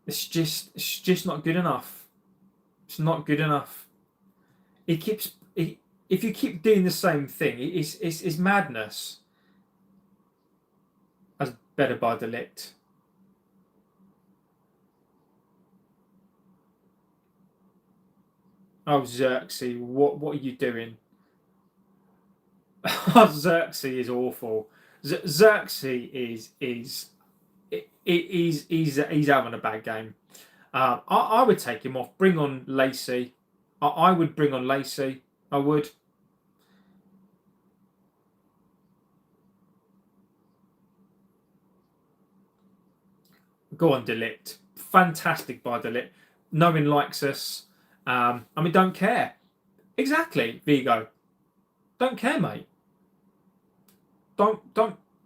It's just not good enough. It's not good enough. If you keep doing the same thing, it's madness. That's better by De Ligt. Oh, Xerxes, what are you doing? Xerxes is awful. Xerxes he's having a bad game. I would take him off. Bring on Lacey. I would bring on Lacey. I would. Go on, De Ligt. Fantastic by De Ligt. No one likes us. I mean, don't care. Exactly, Vigo. Don't care, mate. Don't,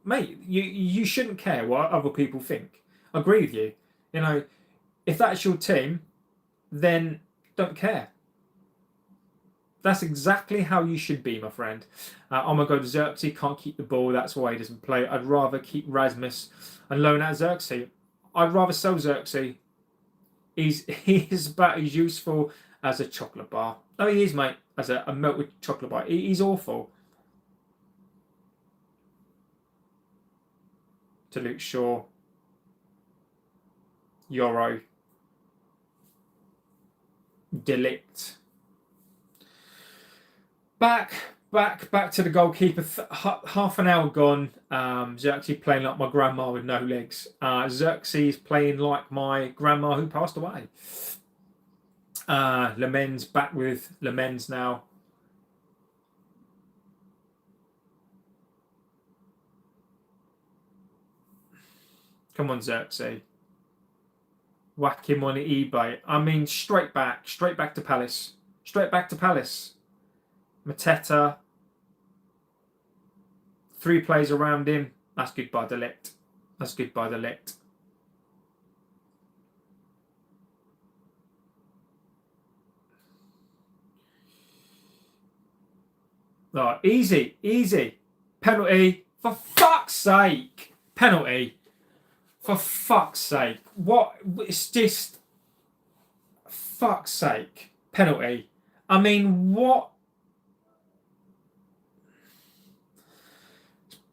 mate. You shouldn't care what other people think. I agree with you. You know, if that's your team, then don't care. That's exactly how you should be, my friend. I'm going to go to Xerxes. Can't keep the ball. That's why he doesn't play. I'd rather keep Rasmus and loan out Xerxes. I'd rather sell Xerxes. He's about as useful as a chocolate bar. Oh, he is, mate. As a melted chocolate bar. He's awful. To Luke Shaw. Euro. De Ligt. Back to the goalkeeper. Half an hour gone. Xerxes playing like my grandma with no legs. Xerxes playing like my grandma who passed away. Lemens back with Lemens now. Come on, Xerxes. Whack him on eBay. I mean, straight back to Palace. Straight back to Palace. Mateta. 3 players around him. That's good by De Ligt. That's good by De Ligt. Oh, easy. Penalty. For fuck's sake. Penalty. For fuck's sake. What? It's just... Fuck's sake. Penalty. I mean, what?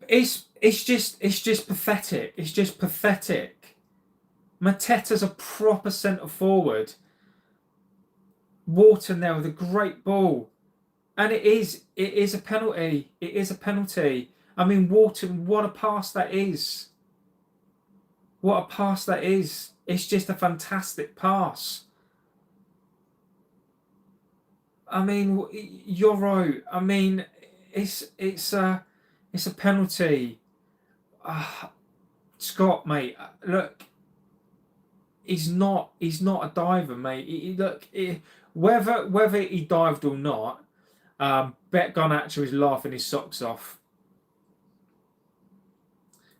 It's just pathetic. It's just pathetic. Mateta's a proper centre forward. Wharton there with a great ball. And it is a penalty. It is a penalty. I mean, Wharton, what a pass that is. What a pass that is. It's just a fantastic pass. I mean, Euro. I mean, it's a penalty. Scott, mate, look, he's not a diver, mate. Whether he dived or not, Bet Garnacho is laughing his socks off.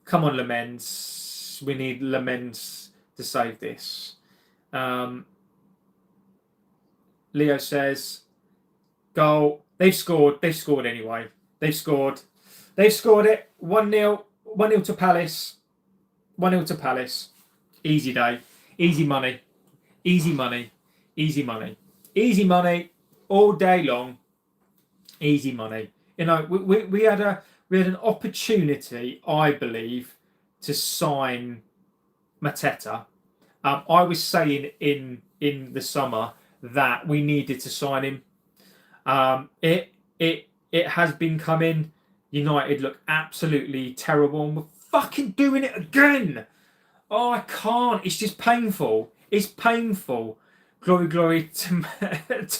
Come on, Lemens. We need Lemens to save this. Leo says, goal. They've scored anyway. They've scored it. 1-0. 1-0 to Palace. 1-0 to Palace. Easy day. Easy money. Easy money. Easy money. Easy money all day long. Easy money. You know, we had an opportunity, I believe, to sign Mateta. I was saying in the summer that we needed to sign him. It has been coming. United look absolutely terrible, and we're fucking doing it again. Oh, I can't. It's just painful. It's painful. Glory to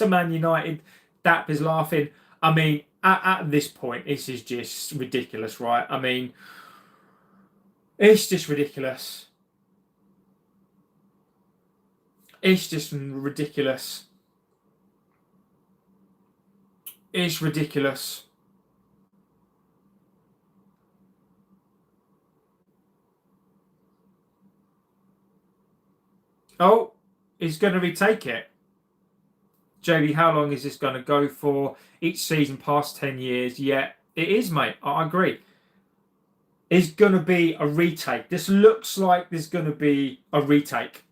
Man United. Dap is laughing. I mean, at this point, this is just ridiculous, right? I mean, it's just ridiculous. It's just ridiculous. It's ridiculous. Oh, he's going to retake it. JB, how long is this going to go for? Each season past 10 years. Yeah, it is, mate. I agree. It's going to be a retake. This looks like there's going to be a retake.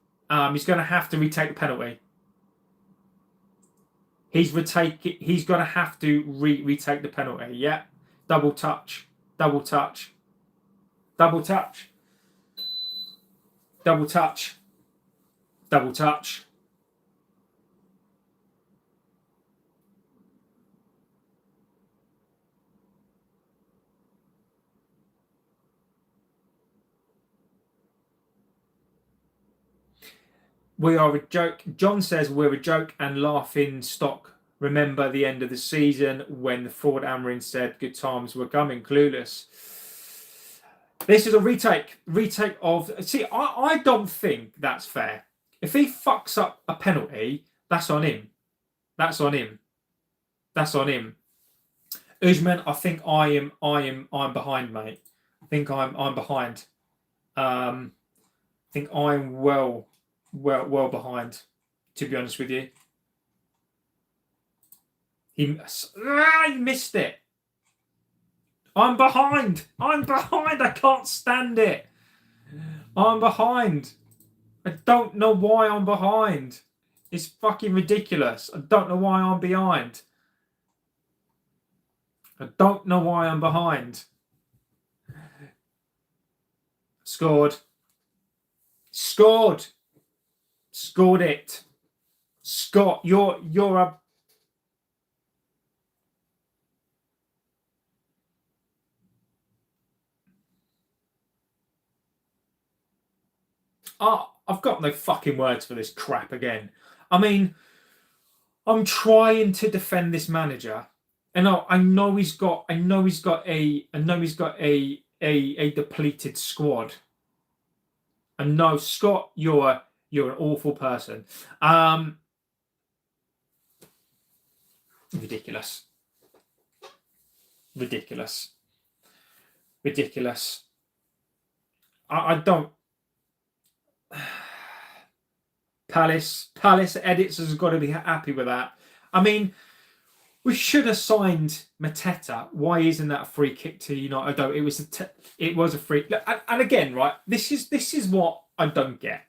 He's going to have to retake the penalty. He's going to have to retake the penalty. Yeah. Double touch. Double touch. Double touch. Double touch. Double touch. We are a joke. John says we're a joke and laughing stock. Remember the end of the season when the forward Amorim said good times were coming. Clueless. This is a retake. Retake of... See, I don't think that's fair. If he fucks up a penalty, that's on him. That's on him. That's on him. Usman, I think I'm behind, mate. I think I'm behind. I think I'm well behind, to be honest with you. He missed it. I'm behind. I can't stand it. I'm behind. I don't know why I'm behind. It's fucking ridiculous. I don't know why I'm behind. I don't know why I'm behind. Scored. Scored it. Scott, you're a... I've got no fucking words for this crap again. I mean, I'm trying to defend this manager, and I know he's got a depleted squad. And no, Scott, you're an awful person. Ridiculous. I don't... Palace edits has got to be happy with that. I mean, we should have signed Mateta. Why isn't that a free kick to United? Though it was a free. And again, right, this is what I don't get.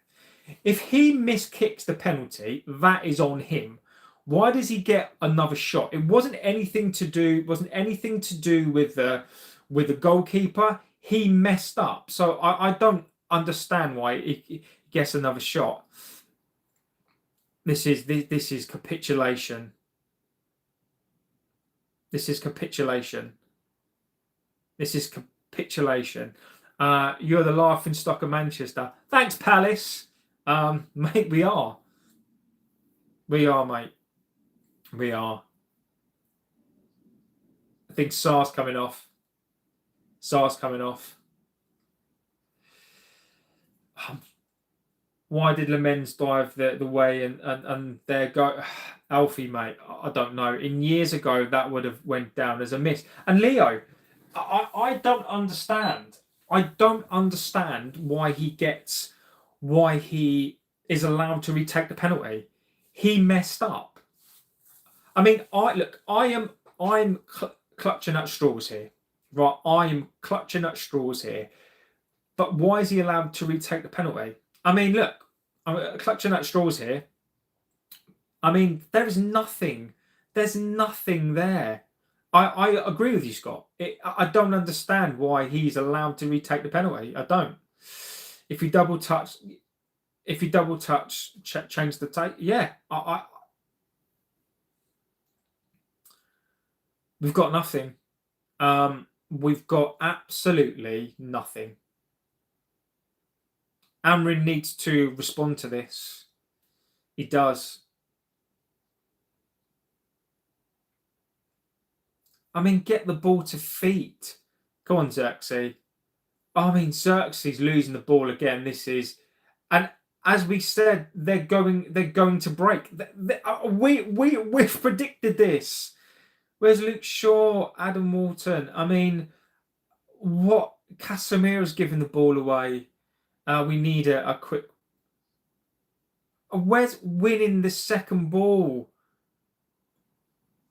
If he miskicks the penalty, that is on him. Why does he get another shot? It wasn't anything to do with the goalkeeper. He messed up. So I don't understand why he gets another shot. This is capitulation. This is capitulation. You're the laughing stock of Manchester. Thanks, Palace. Mate, we are. Mate. We are. I think Sar's coming off. Why did Lemens dive the way and there go Alfie, mate? I don't know. In years ago, that would have went down as a miss. And Leo, I don't understand. I don't understand why he is allowed to retake the penalty. He messed up. I mean, I'm clutching at straws here, right? I am clutching at straws here. But why is he allowed to retake the penalty? I mean, look, I'm clutching at straws here. I mean, there's nothing there. I agree with you, Scott. I don't understand why he's allowed to retake the penalty. I don't. If you double touch, change the take. Yeah, We've got nothing. We've got absolutely nothing. Amorim needs to respond to this. He does. I mean, get the ball to feet. Go on, Xerxes. I mean, Xerxes losing the ball again. This is, and as we said, they're going to break. We've predicted this. Where's Luke Shaw, Adam Walton? I mean, what? Casemiro's giving the ball away. We need a quick. Where's winning the second ball?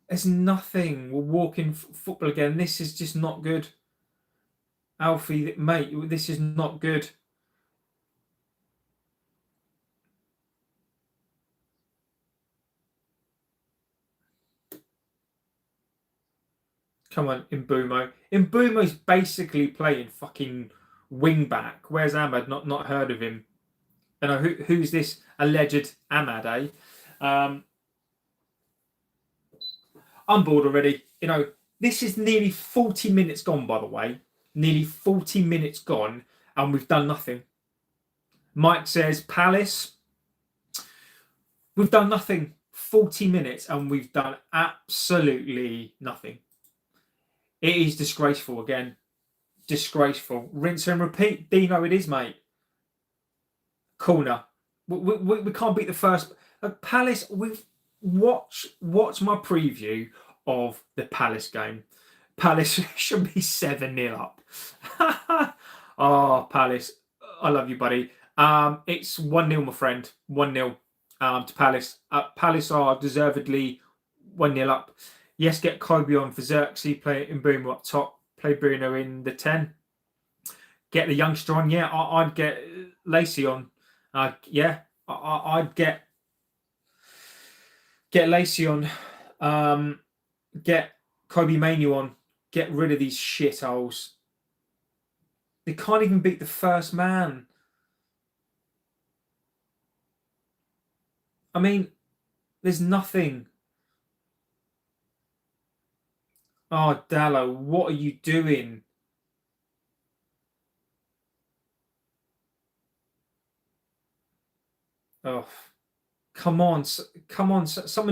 There's nothing. We're walking football again. This is just not good. Alfie, mate, this is not good. Come on, Mbumo. Mbumo's basically playing fucking wing back. Where's Ahmad? Not heard of him. You know, who's this alleged Ahmad, eh? I'm bored already. You know, this is nearly 40 minutes gone, by the way. Nearly 40 minutes gone, and we've done nothing. Mike says, Palace, we've done nothing. 40 minutes, and we've done absolutely nothing. It is disgraceful again. Disgraceful. Rinse and repeat. Dino, it is, mate. Corner. We can't beat the first. Palace, we've watch my preview of the Palace game. Palace should be 7-0 up. Oh, Palace. I love you, buddy. It's 1-0, my friend. 1-0 to Palace. Palace are deservedly 1-0 up. Yes, get Kobe on for Xerxes, play Mbumo up top, play Bruno in the 10. Get the youngster on. Yeah, I'd get Lacey on. Yeah, I'd get Lacey on. Get Kobe Manu on. Get rid of these shitholes. They can't even beat the first man. I mean, there's nothing. Oh, Dallo, what are you doing? Oh, come on, someone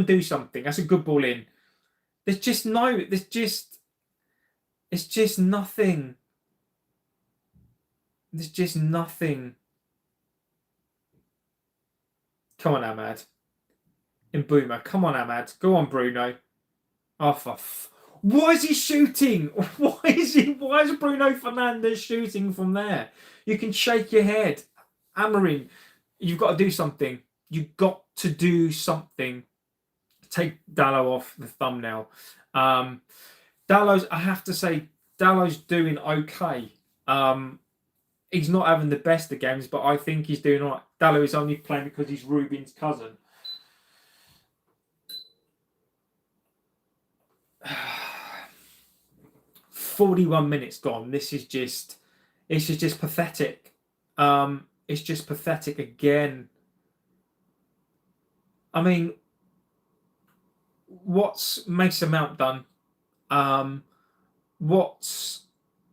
do something. That's a good ball in. It's just nothing. There's just nothing. Come on, Ahmad. Mbumo, come on, Ahmad. Go on, Bruno. Oh, why is he shooting? Why is Bruno Fernandes shooting from there? You can shake your head. Amorim, you've got to do something. You've got to do something. Take Dallo off the thumbnail. Dallo's, I have to say, Dallo's doing okay. He's not having the best of games, but I think he's doing all right. Dallo is only playing because he's Ruben's cousin. "41 minutes gone. This is just pathetic. It's just pathetic again. I mean, what's Mason Mount done? What's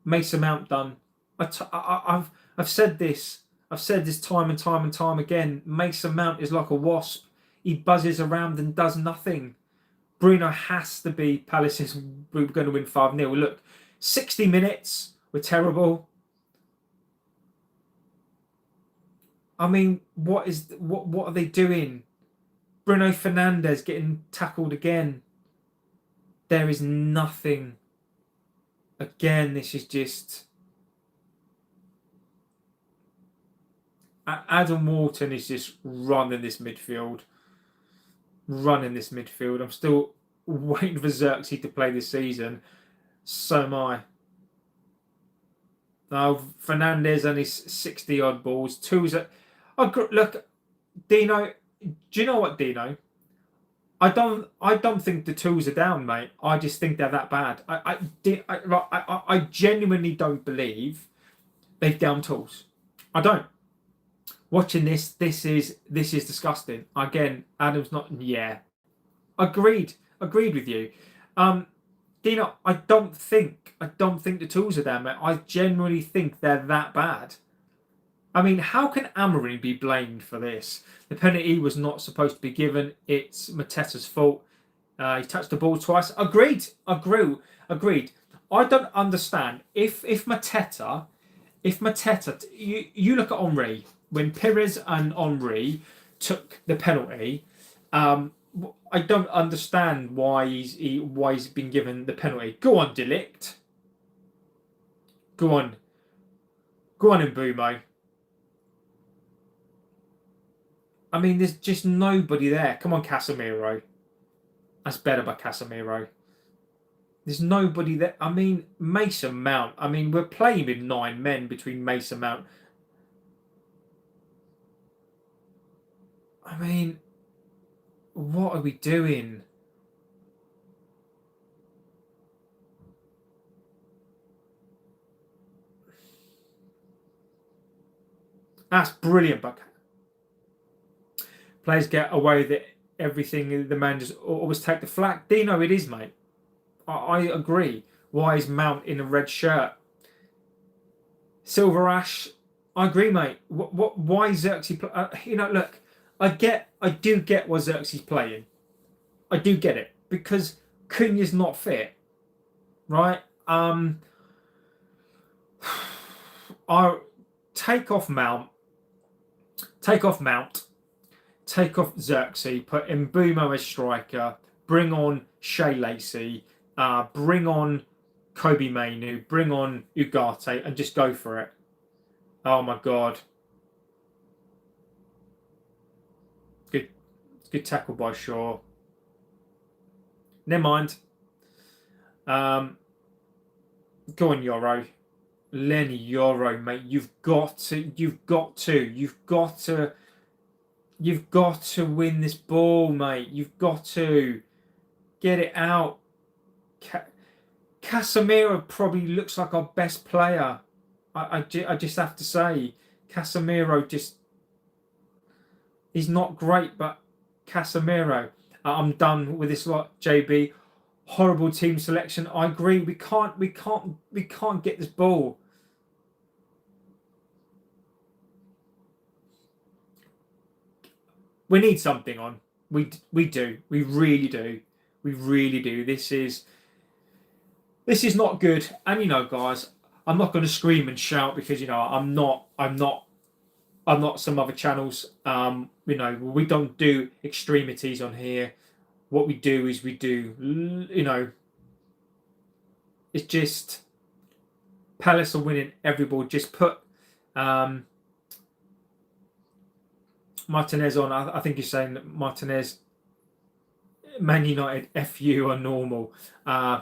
Mason Mount done? I've said this. I've said this time and time and time again. Mason Mount is like a wasp. He buzzes around and does nothing. Bruno has to be. Palace is, we're going to win 5-0. Look, 60 minutes. We're terrible. I mean, what are they doing? Bruno Fernandes getting tackled again. There is nothing. Again, this is just. Adam Walton is just running this midfield. I'm still waiting for Xerxes to play this season. So am I. Now, Fernandes and his 60-odd balls. Look, Dino. Do you know what, Dino? I don't think the tools are down, mate. I just think they're that bad. I genuinely don't believe they've down tools. I don't. Watching this is disgusting. Again, Adam's not. Yeah, agreed with you. Dino, I don't think the tools are there, mate. I genuinely think they're that bad. I mean, how can Amorim be blamed for this? The penalty was not supposed to be given. It's Mateta's fault. He touched the ball twice. Agreed. I don't understand if Mateta, you look at Henry when Pires and Henry took the penalty. I don't understand why he's been given the penalty. Go on, Delict. Go on, Mbumo. I mean, there's just nobody there. Come on, Casemiro. That's better by Casemiro. There's nobody there. I mean, Mason Mount. I mean, we're playing with 9 men between Mason Mount. I mean, what are we doing? That's brilliant, but players get away with it. Everything, the man just always take the flak. Dino, it is, mate. I agree. Why is Mount in a red shirt? Silver Ash, I agree, mate. Why Xerxes? Look, I do get why Xerxes playing. I do get it because Cunha's not fit, right? I take off Mount, take off Xerxes, put Mbumo as striker, bring on Shea Lacey, bring on Kobe Mainu, bring on Ugarte, and just go for it. Oh my God. Good tackle by Shaw. Never mind. Go on, Yoro. Lenny Yoro, mate. You've got to win this ball, mate. You've got to get it out. Casemiro probably looks like our best player. I just have to say, Casemiro he's not great, but Casemiro. I'm done with this lot, JB. Horrible team selection. I agree. We can't get this ball. We need something on. We do. We really do. We really do. This is not good. And guys, I'm not going to scream and shout because I'm not some other channels. We don't do extremities on here. What we do is it's just Palace are winning every ball. Just put Martinez on. I think he's saying that Martinez, Man United, FU are normal.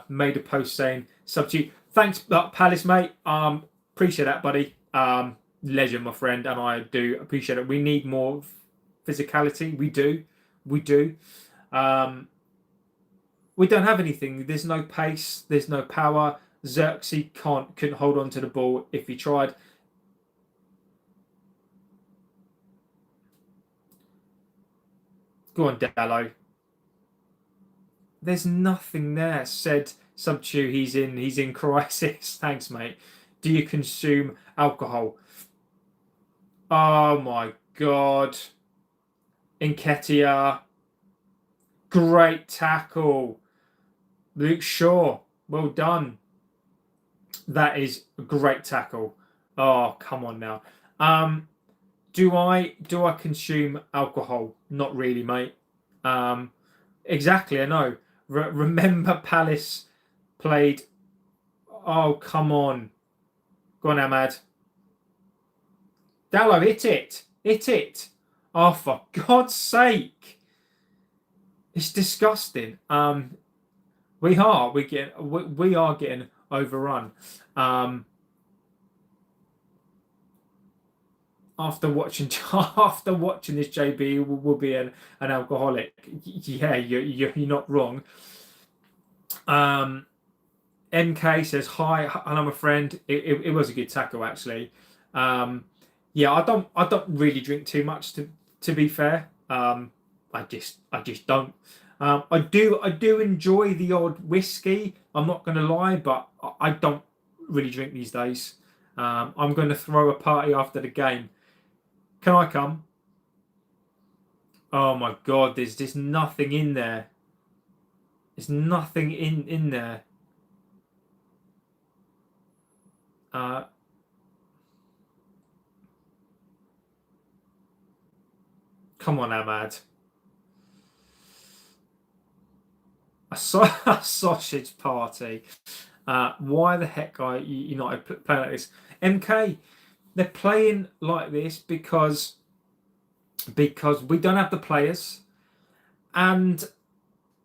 Made a post saying substitute. Thanks, Palace, mate. Appreciate that, buddy. Legend, my friend, and I do appreciate it. We need more physicality. We do. We don't have anything. There's no pace. There's no power. Xerxes couldn't hold on to the ball if he tried. Go on, Dallo. There's nothing there. Said Subtu, he's in crisis. Thanks, mate. Do you consume alcohol? Oh my God. Nketiah. Great tackle. Luke Shaw. Well done. That is a great tackle. Oh, come on now. Do I consume alcohol? Not really, mate. Exactly, I know. Remember Palace played... Oh, come on. Go on, Ahmad. Dallo, hit it. Hit it. Oh, for God's sake. It's disgusting. We are getting overrun. After watching this, JB will be an alcoholic. Yeah, you're not wrong. MK says hi, and I'm a friend. It was a good tackle actually. Yeah, I don't really drink too much to be fair. I just don't. I do enjoy the odd whiskey, I'm not going to lie, but I don't really drink these days. I'm going to throw a party after the game. Can I come? Oh my God, there's just nothing in there. There's nothing in there. Come on, Ahmad. A sausage party. Why the heck are United playing like this? MK, they're playing like this because we don't have the players, and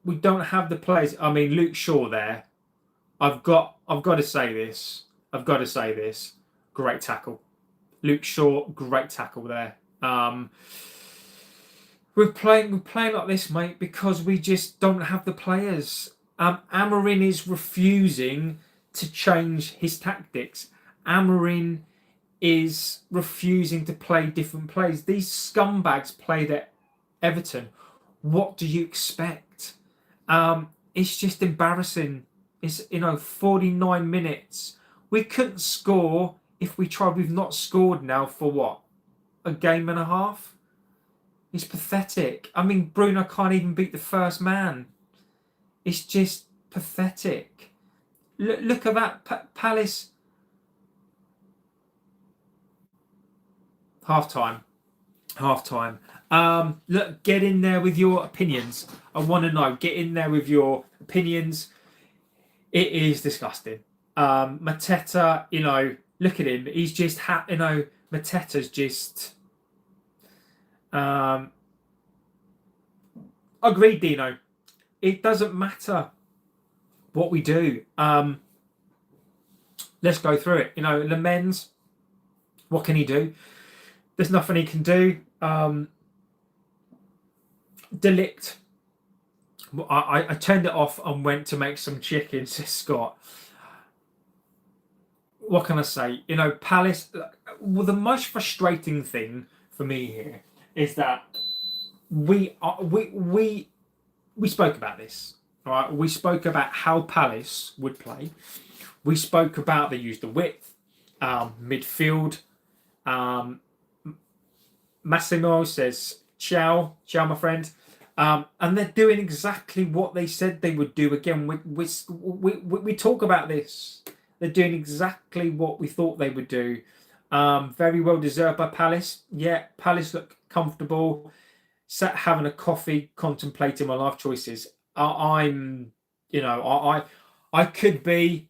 we don't have the players. I mean, Luke Shaw there. I've got to say this. Great tackle, Luke Shaw. Great tackle there. We're playing like this, mate, because we just don't have the players. Amorim is refusing to change his tactics. Amorim is refusing to play different plays. These scumbags played at Everton. What do you expect? It's just embarrassing. It's 49 minutes. We couldn't score if we tried. We've not scored now for what? A game and a half? It's pathetic. I mean, Bruno can't even beat the first man. It's just pathetic. Look at that. Palace. Half time. Look, get in there with your opinions. I want to know. Get in there with your opinions. It is disgusting. Mateta, look at him. He's just, Mateta's just. Agreed, Dino. It doesn't matter what we do. Let's go through it. Lemens, what can he do? There's nothing he can do. Delict. I turned it off and went to make some chicken, says Scott. What can I say? Palace. Well, the most frustrating thing for me here is that we spoke about this. All right, we spoke about how Palace would play. We spoke about they used the width, midfield. Massimo says, ciao, my friend. And they're doing exactly what they said they would do. Again, we talk about this. They're doing exactly what we thought they would do. Very well deserved by Palace. Yeah, Palace look comfortable. Sat having a coffee, contemplating my life choices. I could be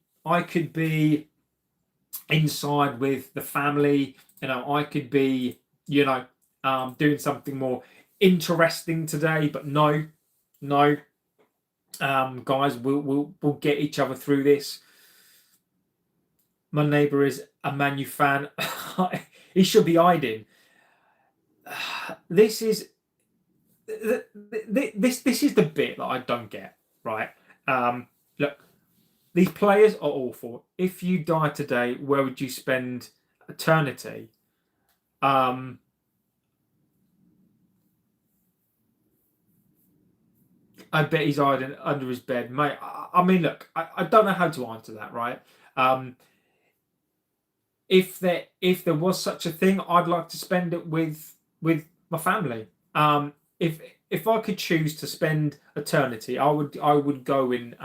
inside with the family. I could be, doing something more interesting today, but no. Guys, we'll get each other through this. My neighbour is a Man U fan. He should be hiding. This is the bit that I don't get, right? Look, these players are awful. If you die today, where would you spend eternity? I bet he's hiding under his bed, mate. I mean, look, I don't know how to answer that, right? If there was such a thing, I'd like to spend it with my family. If I could choose to spend eternity, I would go and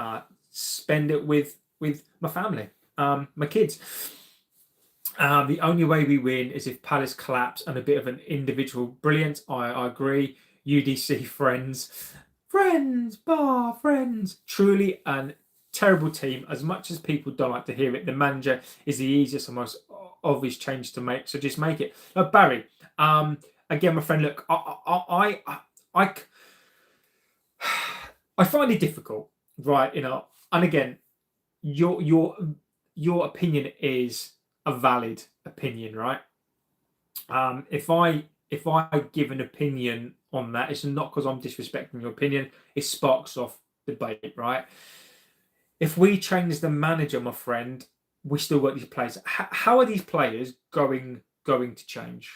spend it with my family, my kids. The only way we win is if Palace collapse and a bit of an individual brilliance. I agree. UDC friends. Truly a terrible team. As much as people don't like to hear it, the manager is the easiest and most obvious change to make. So just make it. Barry, again, my friend. Look, I find it difficult, right? And again, your opinion is a valid opinion, right? If I give an opinion on that, it's not because I'm disrespecting your opinion. It sparks off debate, right? If we change the manager, my friend, we still got these players. How are these players going to change?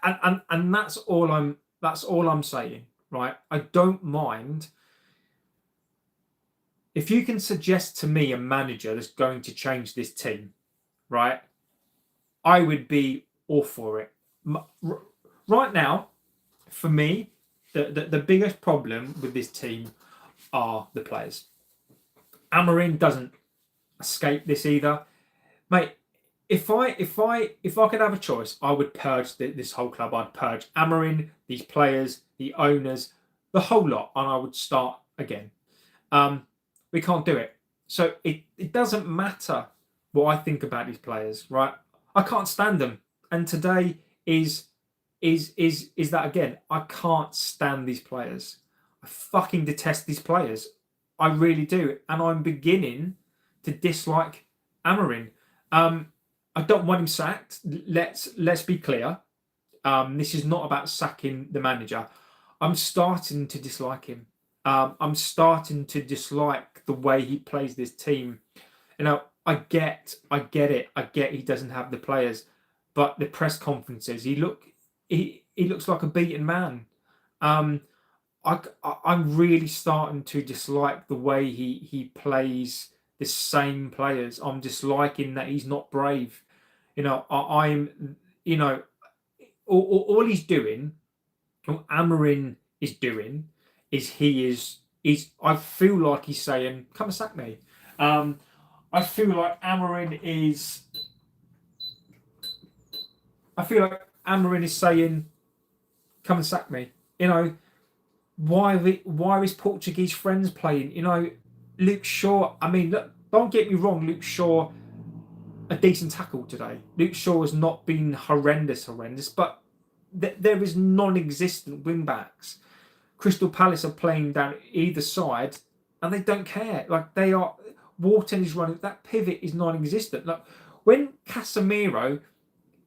And that's all I'm saying, right? I don't mind if you can suggest to me a manager that's going to change this team, right, I would be all for it. Right now, for me, the biggest problem with this team are the players. Amorim doesn't escape this either, mate. If I could have a choice, I would purge this whole club. I'd purge Amorim, these players, the owners, the whole lot, and I would start again. We can't do it. So it doesn't matter what I think about these players, right? I can't stand them. And today is that again. I can't stand these players. I fucking detest these players. I really do. And I'm beginning to dislike Amorim. I don't want him sacked. Let's be clear. This is not about sacking the manager. I'm starting to dislike him. I'm starting to dislike the way he plays this team. You know, I get it. I get he doesn't have the players, but the press conferences, he looks like a beaten man. I'm really starting to dislike the way he plays the same players. I'm disliking that he's not brave. You know, I'm you know, all he's doing, all Amorim is doing, is he's I feel like he's saying, "Come and sack me." I feel like Amorim is saying, "Come and sack me." You know, why are his Portuguese friends playing? You know, Luke Shaw. I mean, look, don't get me wrong. Luke Shaw, a decent tackle today. Luke Shaw has not been horrendous, but there is non-existent wing backs. Crystal Palace are playing down either side, and they don't care. Like, they are. Wharton is running. That pivot is non-existent. Like, when Casemiro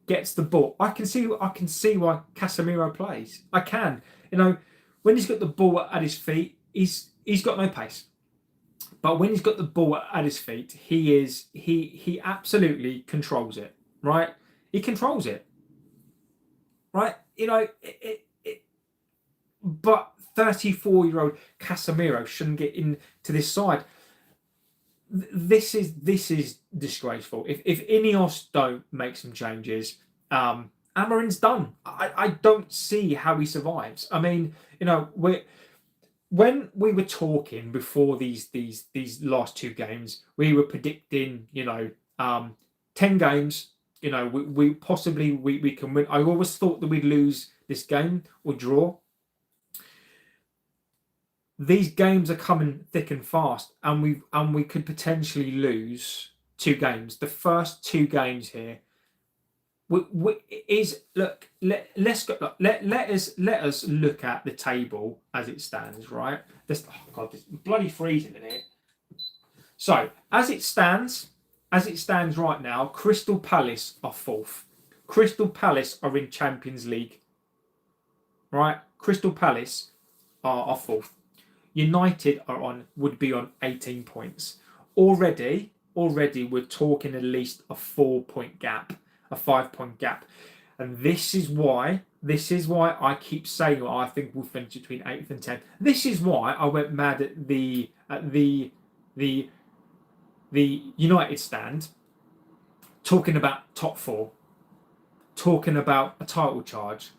gets the ball, I can see why Casemiro plays. I can. You know, when he's got the ball at his feet, he's got no pace. But when he's got the ball at his feet, he absolutely controls it. Right? He controls it. Right? You know, but 34-year-old Casemiro shouldn't get into this side. This is disgraceful. If Ineos don't make some changes, Amorim's done. I don't see how he survives. I mean, you know, when we were talking before these last two games, we were predicting, you know, 10 games. You know, we possibly can win. I always thought that we'd lose this game or draw. These games are coming thick and fast, and we could potentially lose 2 games. The first 2 games here let's go. Let us look at the table as it stands. Right? Oh God, it's bloody freezing in here. So as it stands right now, Crystal Palace are 4th. Crystal Palace are in Champions League. Right? Crystal Palace are 4th. United would be on 18 points. Already we're talking at least a 4-point gap, a 5-point gap. And this is why I keep saying, well, I think we'll finish between 8th and 10th. This is why I went mad at the United stand, talking about top 4, talking about a title charge.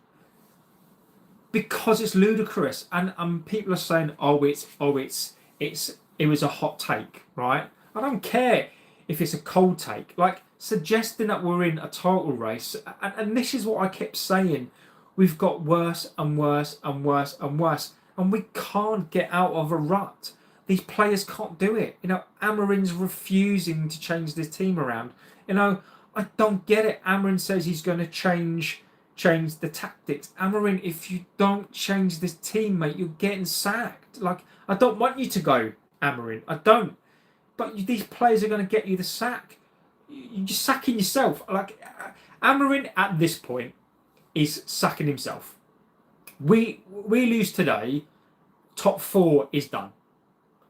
Because it's ludicrous, and people are saying, it was a hot take, right? I don't care if it's a cold take. Like, suggesting that we're in a title race, and this is what I kept saying. We've got worse and worse and worse and worse, and we can't get out of a rut. These players can't do it. You know, Amorim's refusing to change this team around. You know, I don't get it. Amorim says he's going to change the tactics. Amorim, if you don't change this team, mate, you're getting sacked. Like, I don't want you to go, Amorim. I don't. But these players are going to get you the sack. You're just sacking yourself. Like, Amorim at this point is sacking himself. We lose today, top 4 is done.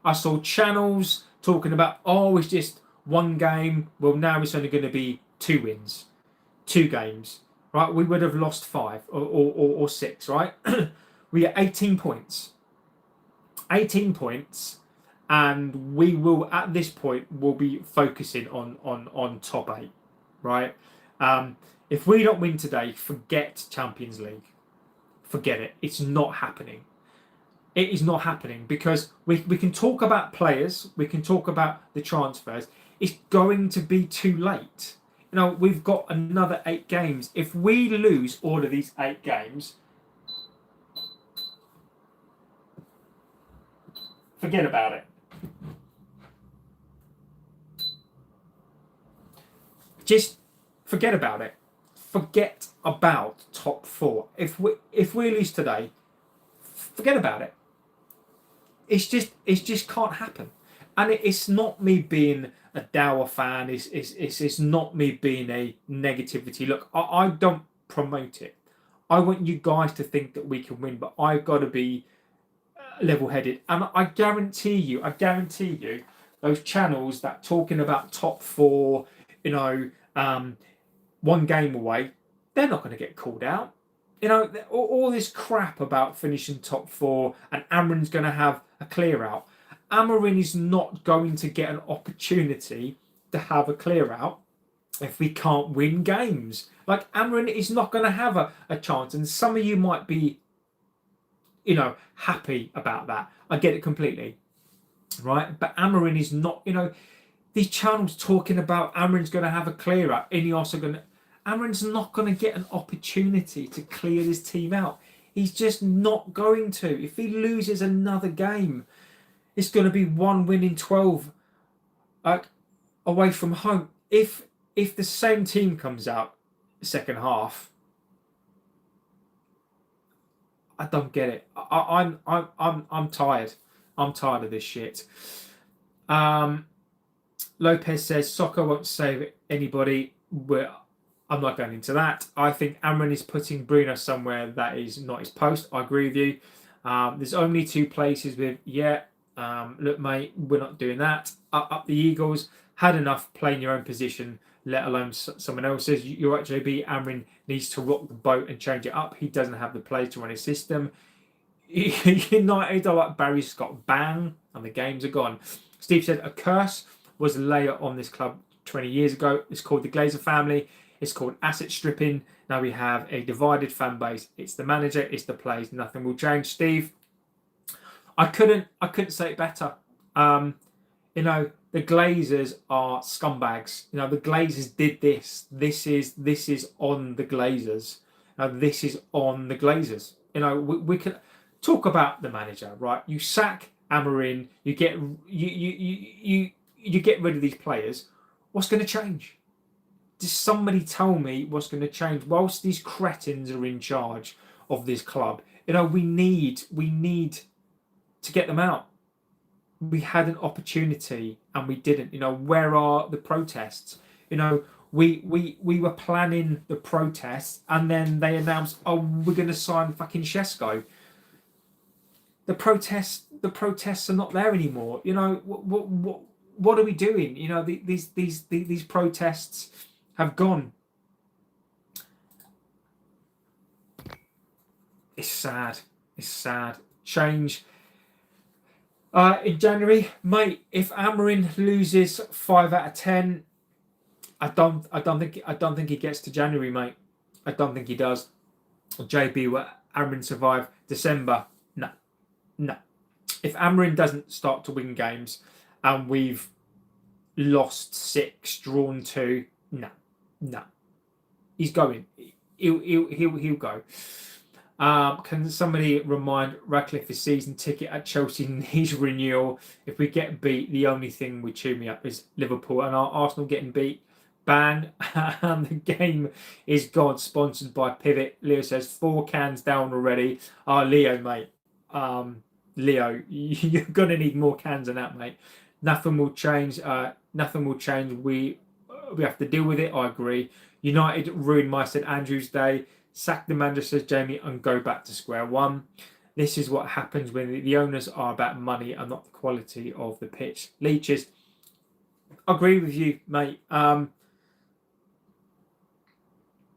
I saw channels talking about, it's just 1 game. Well, now it's only going to be 2 wins, 2 games. Right, we would have lost 5 or 6, right? We are 18 points. 18 points, and we will at this point will be focusing on top 8, right? If we don't win today, forget Champions League. Forget it. It's not happening. It is not happening because we can talk about players, we can talk about the transfers. It's going to be too late. We've got another 8 games. If we lose all of these 8 games, forget about it. Just forget about it. Forget about top 4. If we lose today, forget about it. It just can't happen. And it's not me being a dour fan. It's not me being a negativity. Look, I don't promote it. I want you guys to think that we can win, but I've got to be level-headed. And I guarantee you, those channels that talking about top 4, one game away, they're not going to get called out. All this crap about finishing top 4 and Amorim's going to have a clear out. Amorim is not going to get an opportunity to have a clear out if we can't win games. Like, Amorim is not going to have a chance. And some of you might be, happy about that. I get it completely. Right? But Amorim is not, these channels talking about Amorim's going to have a clear out. Amorim's not going to get an opportunity to clear his team out. He's just not going to. If he loses another game, it's going to be 1 win in 12 away from home. If the same team comes out second half, I don't get it. I'm tired. I'm tired of this shit. Lopez says soccer won't save anybody. I'm not going into that. I think Amorim is putting Bruno somewhere that is not his post. I agree with you. There's only 2 places with, look, mate, we're not doing that. Up the Eagles. Had enough playing your own position, let alone someone else's. You're right, JB. Amorim needs to rock the boat and change it up. He doesn't have the players to run his system. United are like Barry Scott. Bang, and the games are gone. Steve said, a curse was a layer on this club 20 years ago. It's called the Glazer family. It's called asset stripping. Now we have a divided fan base. It's the manager, it's the players. Nothing will change. Steve, I couldn't say it better. The Glazers are scumbags. The Glazers did this. This is on the Glazers. This is on the Glazers. We can talk about the manager, right? You sack Amorim, you get rid of these players. What's going to change? Does somebody tell me what's going to change whilst these cretins are in charge of this club? We need to get them out. We had an opportunity and we didn't. Where are the protests? We were planning the protests and then they announced, oh, we're going to sign fucking Shesko. The protests are not there anymore. What are we doing? These protests have gone. It's sad. Change. In January, mate, if Amorim loses 5 out of 10, I don't think he gets to January, mate. I don't think he does. JB, will Amorim survive December? No. If Amorim doesn't start to win games and we've lost 6, drawn 2, no. He's going. He'll go. Can somebody remind Radcliffe his season ticket at Chelsea needs renewal? If we get beat, the only thing would cheer me up is Liverpool and our Arsenal getting beat. Bang. And the game is gone. Sponsored by Pivot. Leo says 4 cans down already. Leo, mate. Leo, you're going to need more cans than that, mate. Nothing will change. We have to deal with it. I agree. United ruined my St Andrew's Day. Sack the manager, says Jamie, and go back to square one. This is what happens when the owners are about money and not the quality of the pitch. Leeches, I agree with you, mate.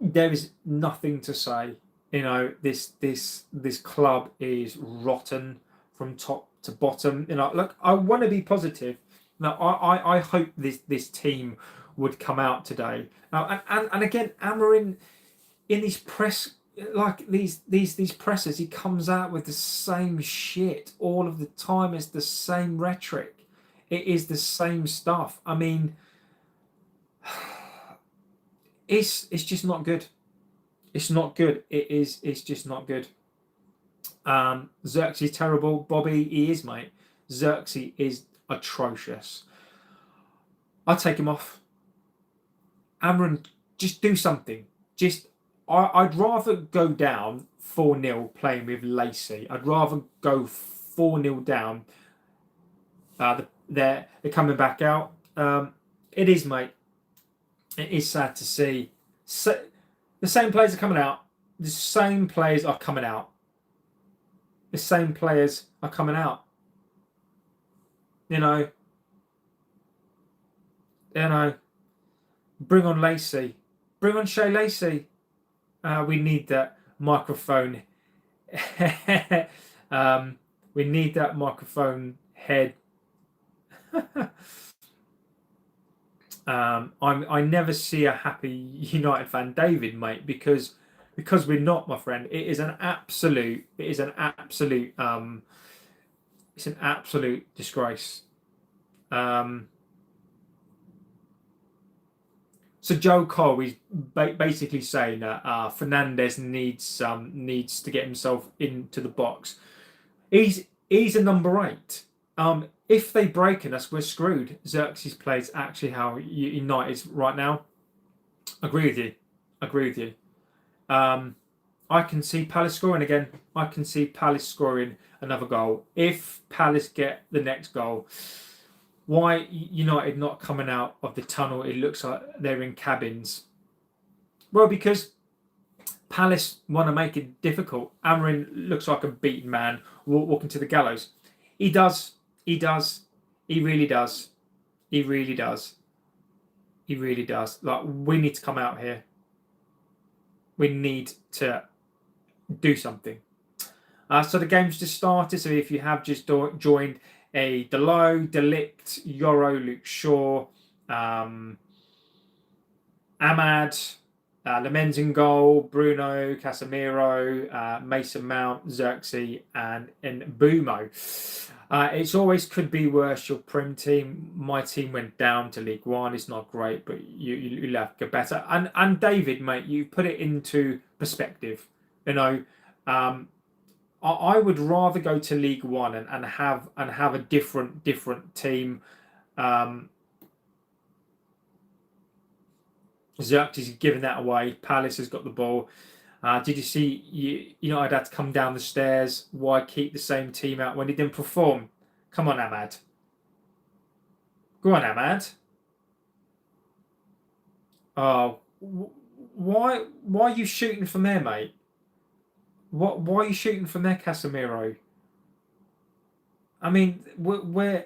There is nothing to say. This club is rotten from top to bottom. Look, I want to be positive. Now, I hope this team would come out today. Now, and again, Amorim in these press, like these pressers, he comes out with the same shit all of the time. It's the same rhetoric. It is the same stuff. I mean, it's just not good. It's not good. It's just not good. Xerxes terrible. Bobby, he is, mate. Xerxes is atrocious. I'd take him off. Amorim, just do something. I'd rather go down 4-0 playing with Lacey. I'd rather go 4-0 down. They're coming back out. It is, mate. It is sad to see. So, the same players are coming out. The same players are coming out. The same players are coming out. You know. Bring on Lacey. Bring on Shay Lacey. We need that microphone. We need that microphone head. I never see a happy United fan, David, mate, because we're not, my friend. It's an absolute disgrace. So Joe Cole is basically saying that Fernandes needs to get himself into the box. He's a number 8. If they break us, we're screwed. Xerxes plays actually how United's right now. Agree with you. I can see Palace scoring again. I can see Palace scoring another goal. If Palace get the next goal, why United not coming out of the tunnel? It looks like they're in cabins. Well, because Palace want to make it difficult. Amorim looks like a beaten man walking to the gallows. He does. He really does. Like, we need to come out here. We need to do something. So the game's just started. So if you have just joined, Delo, Delict, Yoro, Luke Shaw, Ahmad, Lemens in goal, Bruno, Casemiro, Mason Mount, Xerxes, and Mbumo. It's always could be worse. Your Prim team, my team went down to League One. It's not great, but you'll have to get better. And David, mate, you put it into perspective. I would rather go to League One and have a different team. Xerxes is giving that away. Palace has got the ball. Did you see United had to come down the stairs? Why keep the same team out when he didn't perform? Come on, Ahmad. Go on, Ahmad. Oh, why are you shooting from there, mate? Why are you shooting from there, Casemiro? I mean, why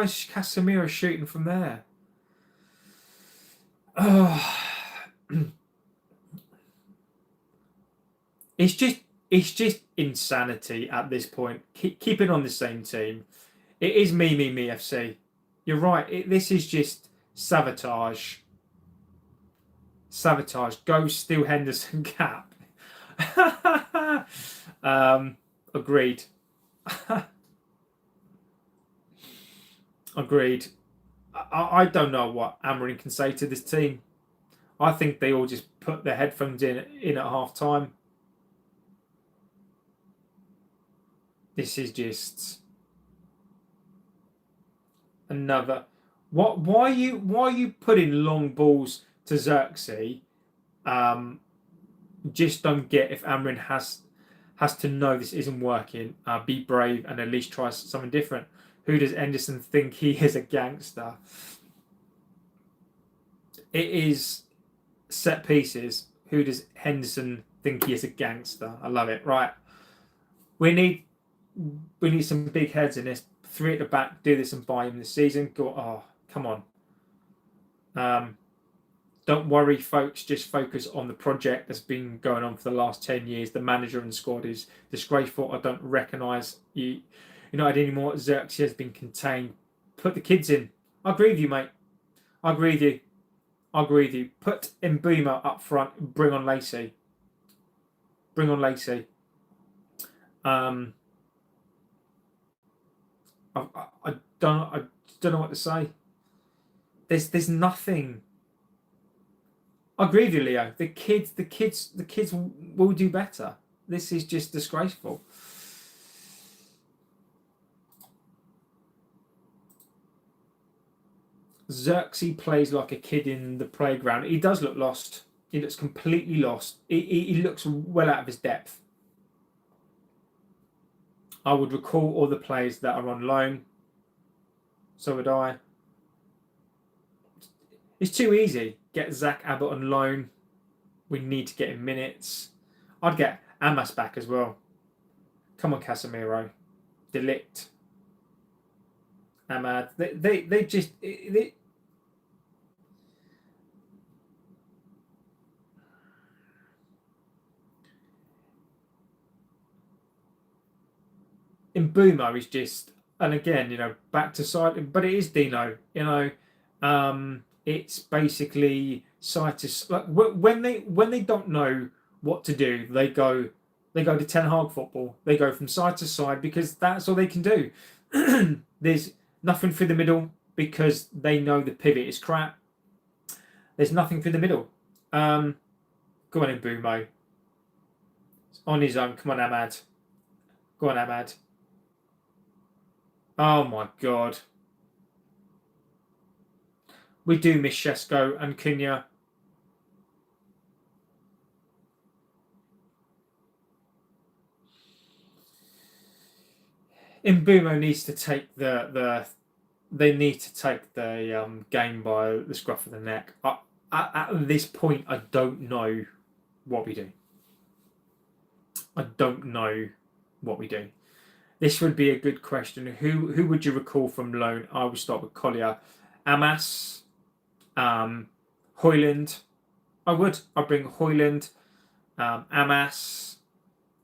is Casemiro shooting from there? Oh. It's just insanity at this point. Keep it on the same team. It is me FC. You're right. This is just sabotage. Go steal Henderson cap. Agreed. Agreed. I don't know what Amorim can say to this team. I think they all just put their headphones in at half time. This is just another. Why are you putting long balls to Xerxes? Just don't get if Amorim has to know this isn't working. Be brave and at least try something different. Who does Henderson think he is, a gangster? It is set pieces. Who does Henderson think he is, a gangster? I love it. Right. We need some big heads in this. 3 at the back. Do this and buy him this season. Go. Oh, come on. Don't worry, folks. Just focus on the project that's been going on for the last 10 years. The manager and squad is disgraceful. I don't recognise United anymore. Xerxes has been contained. Put the kids in. I agree with you, mate. I agree with you. I agree with you. Put Mbeumo up front. Bring on Lacey. Bring on Lacey. I don't know what to say. There's nothing. I agree with you, Leo. The kids will do better. This is just disgraceful. Xerxes plays like a kid in the playground. He does look lost. He looks completely lost. He looks well out of his depth. I would recall all the players that are on loan. So would I. It's too easy. Get Zach Abbott on loan. We need to get him minutes. I'd get Amas back as well. Come on, Casemiro. Delict. Ahmad. They just... Mbeumo is just... And again, back to side... But it is Dino. It's basically side to... Like, when they don't know what to do, they go to Ten Hag football. They go from side to side because that's all they can do. There's nothing through the middle because they know the pivot is crap. There's nothing through the middle. Go on, Mbeumo. On his own. Come on, Ahmad. Go on, Ahmad. Oh my God. We do miss Shesko and Cunha. Mbeumo needs to take they need to take the game by the scruff of the neck. At this point, I don't know what we do. I don't know what we do. This would be a good question. Who would you recall from loan? I would start with Collier. Amas, Højlund. I'd bring Højlund, Amas,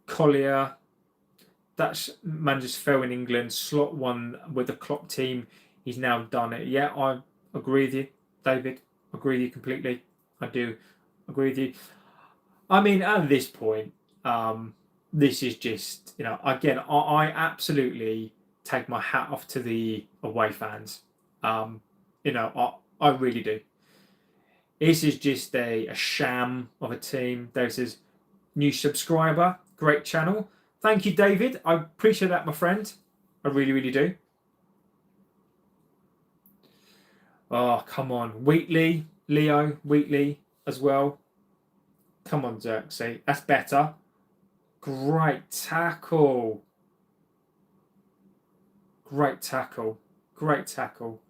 Collier. That man just fell in England. Slot one with the Klopp team. He's now done it. Yeah, I agree with you, David. I agree with you completely. I do agree with you. I mean, at this point, this is just, again, I absolutely take my hat off to the away fans. I really do. This is just a sham of a team. There's his new subscriber. Great channel. Thank you, David. I appreciate that, my friend. I really, really do. Oh, come on. Wheatley, Leo, Wheatley as well. Come on, Xerxes. That's better. Great tackle. Great tackle. Great tackle.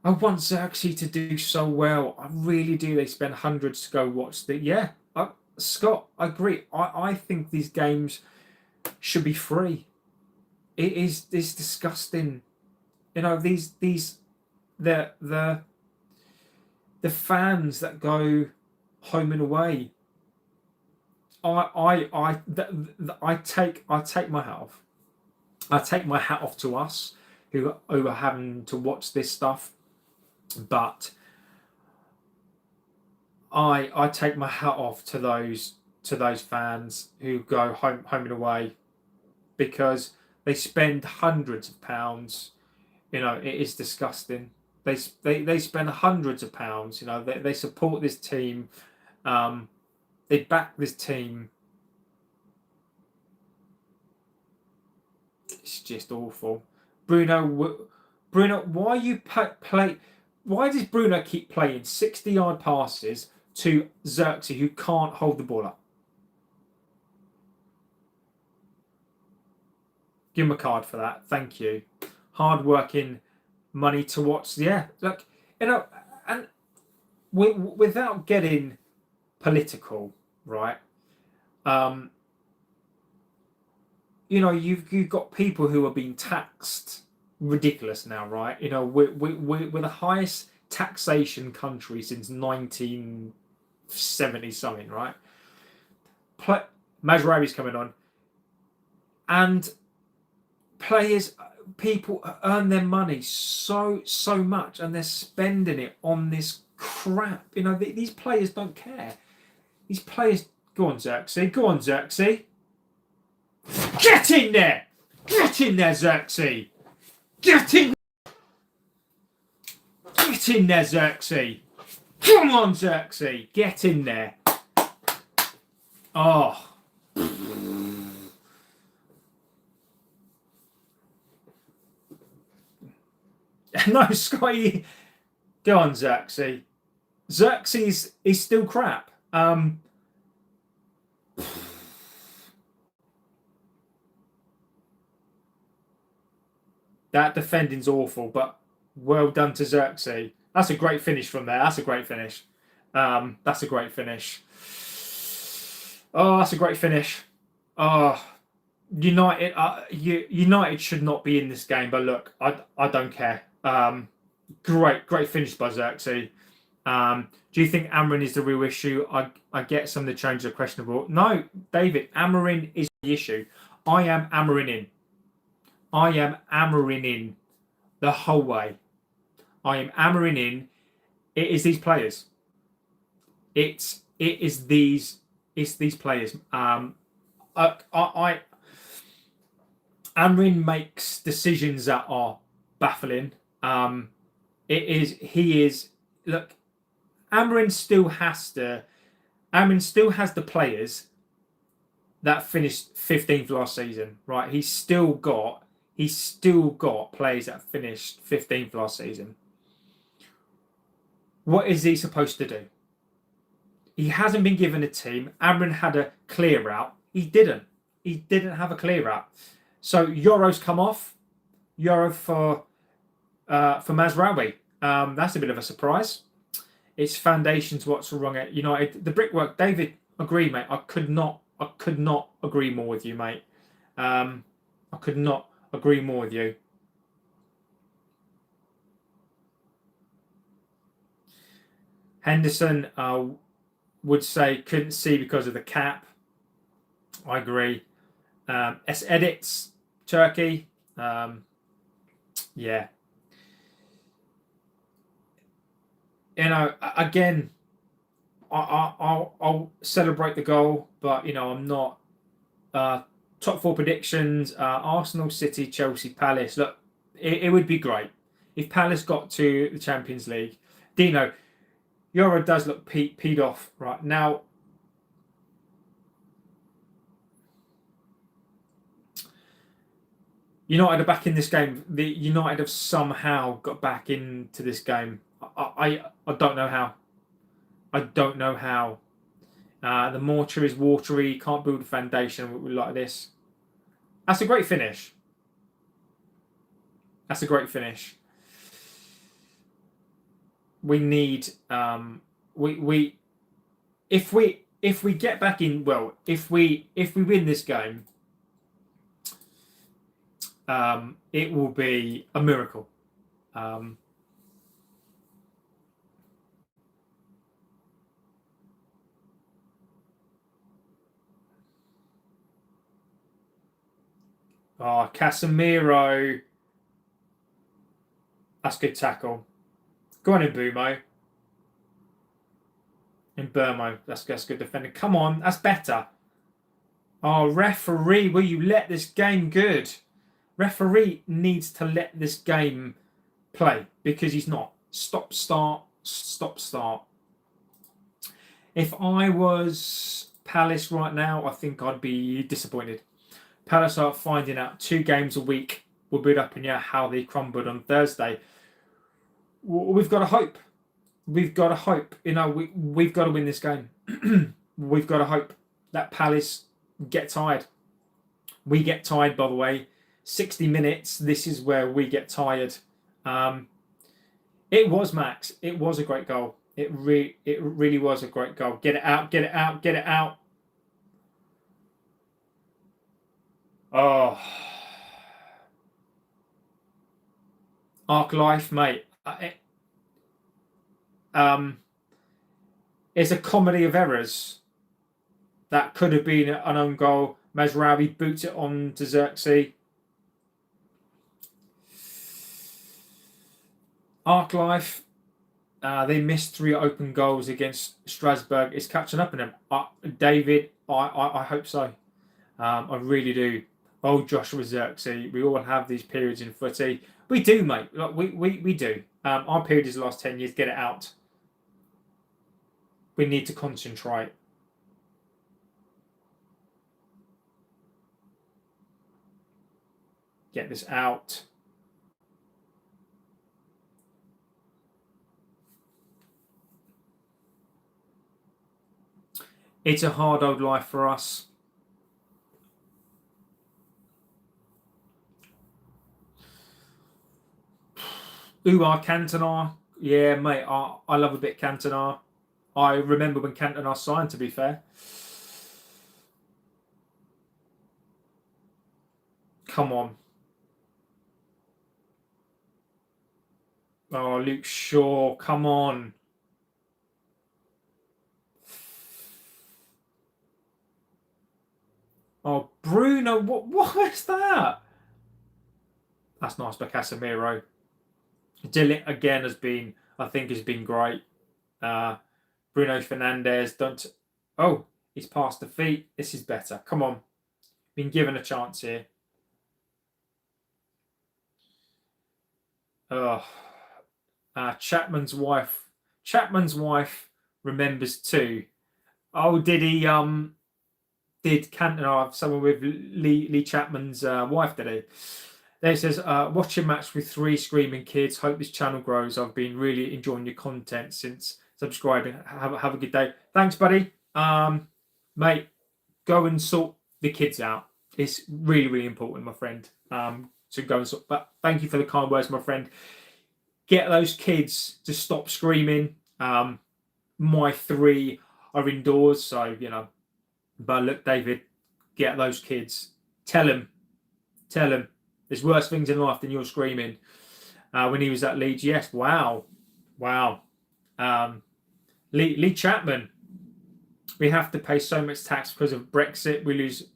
I want Xerxes to do so well. I really do. They spend hundreds to go watch the... Yeah, Scott, I agree. I think these games should be free. It's disgusting. The fans that go home and away. I take my hat off. I take my hat off to us who are having to watch this stuff, but I take my hat off to those fans who go home and away because they spend hundreds of pounds. It is disgusting. They spend hundreds of pounds. They support this team. They back this team. It's just awful. Bruno, why you play? Why does Bruno keep playing 60-yard passes to Xerxes who can't hold the ball up? Give him a card for that. Thank you. Hard-working money to watch. Yeah, look, and without getting political, right? You've got people who are being taxed ridiculous now, right? We're the highest taxation country since 1970 something, right? Mazraoui's coming on, and people earn their money so much, and they're spending it on this crap. You know, these players don't care. These players, go on, Xerxes, go on, Xerxes, get in there, Xerxes, get in there, Xerxes. Come on, Xerxes, get in there. Oh. No, Scotty. Go on, Xerxes. Xerxes is still crap. That defending's awful, but well done to Xerxes. That's a great finish from there. That's a great finish. That's a great finish. Oh, that's a great finish. Oh, United should not be in this game, but look, I don't care. Great finish by Xerxes. Do you think Amorim is the real issue? I get some of the changes are questionable. No, David, Amorim is the issue. I am Amorim in. I am Amorim in the whole way. I am Amorim in. It is these players. It's these players. Amorim makes decisions that are baffling. Look, Amorim still has the players that finished 15th last season, right? He's still got players that finished 15th last season. What is he supposed to do? He hasn't been given a team. Amorim had a clear out. He didn't have a clear out. So Euro's come off. Euro for Mazraoui. That's a bit of a surprise. It's foundations what's wrong at United. The brickwork, David, agree, mate. I could not agree more with you, mate. I could not agree more with you. Henderson would say couldn't see because of the cap. I agree. Edits, Turkey. Yeah. Again, I'll celebrate the goal, but I'm not. Top four predictions: Arsenal, City, Chelsea, Palace. Look, it would be great if Palace got to the Champions League. Dino, Euro does look peed off right now. United are back in this game. The United have somehow got back into this game. I don't know how. I don't know how. The mortar is watery. Can't build a foundation like this. That's a great finish. That's a great finish. We need if we get back in, well, if we win this game, it will be a miracle. Casemiro. That's good tackle. Go on in Bumo. In Burmo. That's good defending. Come on, that's better. Oh, referee, will you let this game good? Referee needs to let this game play because he's not. Stop, start. If I was Palace right now, I think I'd be disappointed. Palace are finding out 2 games a week will build up in how they crumbled on Thursday. We've got to hope. We've got to hope. We've got to win this game. We've got to hope that Palace get tired. We get tired, by the way. 60 minutes, this is where we get tired. It was, Max. It was a great goal. It really was a great goal. Get it out, get it out, get it out. Oh. Arc Life, mate. it's a comedy of errors. That could have been an own goal. Mazraoui boots it on to Xerxes. Arc Life, they missed 3 open goals against Strasbourg. It's catching up in them. David, I hope so. I really do. Oh, Joshua Xerxes. We all have these periods in footy. We do, mate. Like, we do. Our period is the last 10 years. Get it out. We need to concentrate. Get this out. It's a hard old life for us. Cantona. Yeah, mate, I love a bit Cantona. I remember when Cantona signed, to be fair. Come on. Oh, Luke Shaw, come on. Oh, Bruno, what is that? That's nice by Casemiro. Dillick again has been great. Bruno Fernandes don't. Oh, he's past the feet. This is better. Come on, been given a chance here. Oh, Chapman's wife. Chapman's wife remembers too. Oh, did he? Did Cantona have someone with Lee Chapman's wife? Did he? Then it says, watching match with 3 screaming kids. Hope this channel grows. I've been really enjoying your content since subscribing. Have a good day. Thanks, buddy. Mate, go and sort the kids out. It's really, really important, my friend. So go and sort. But thank you for the kind words, my friend. Get those kids to stop screaming. My 3 are indoors, so you know. But look, David, get those kids. Tell them. There's worse things in life than your screaming. When he was at Leeds, yes, wow. Lee Chapman, we have to pay so much tax because of Brexit. We lose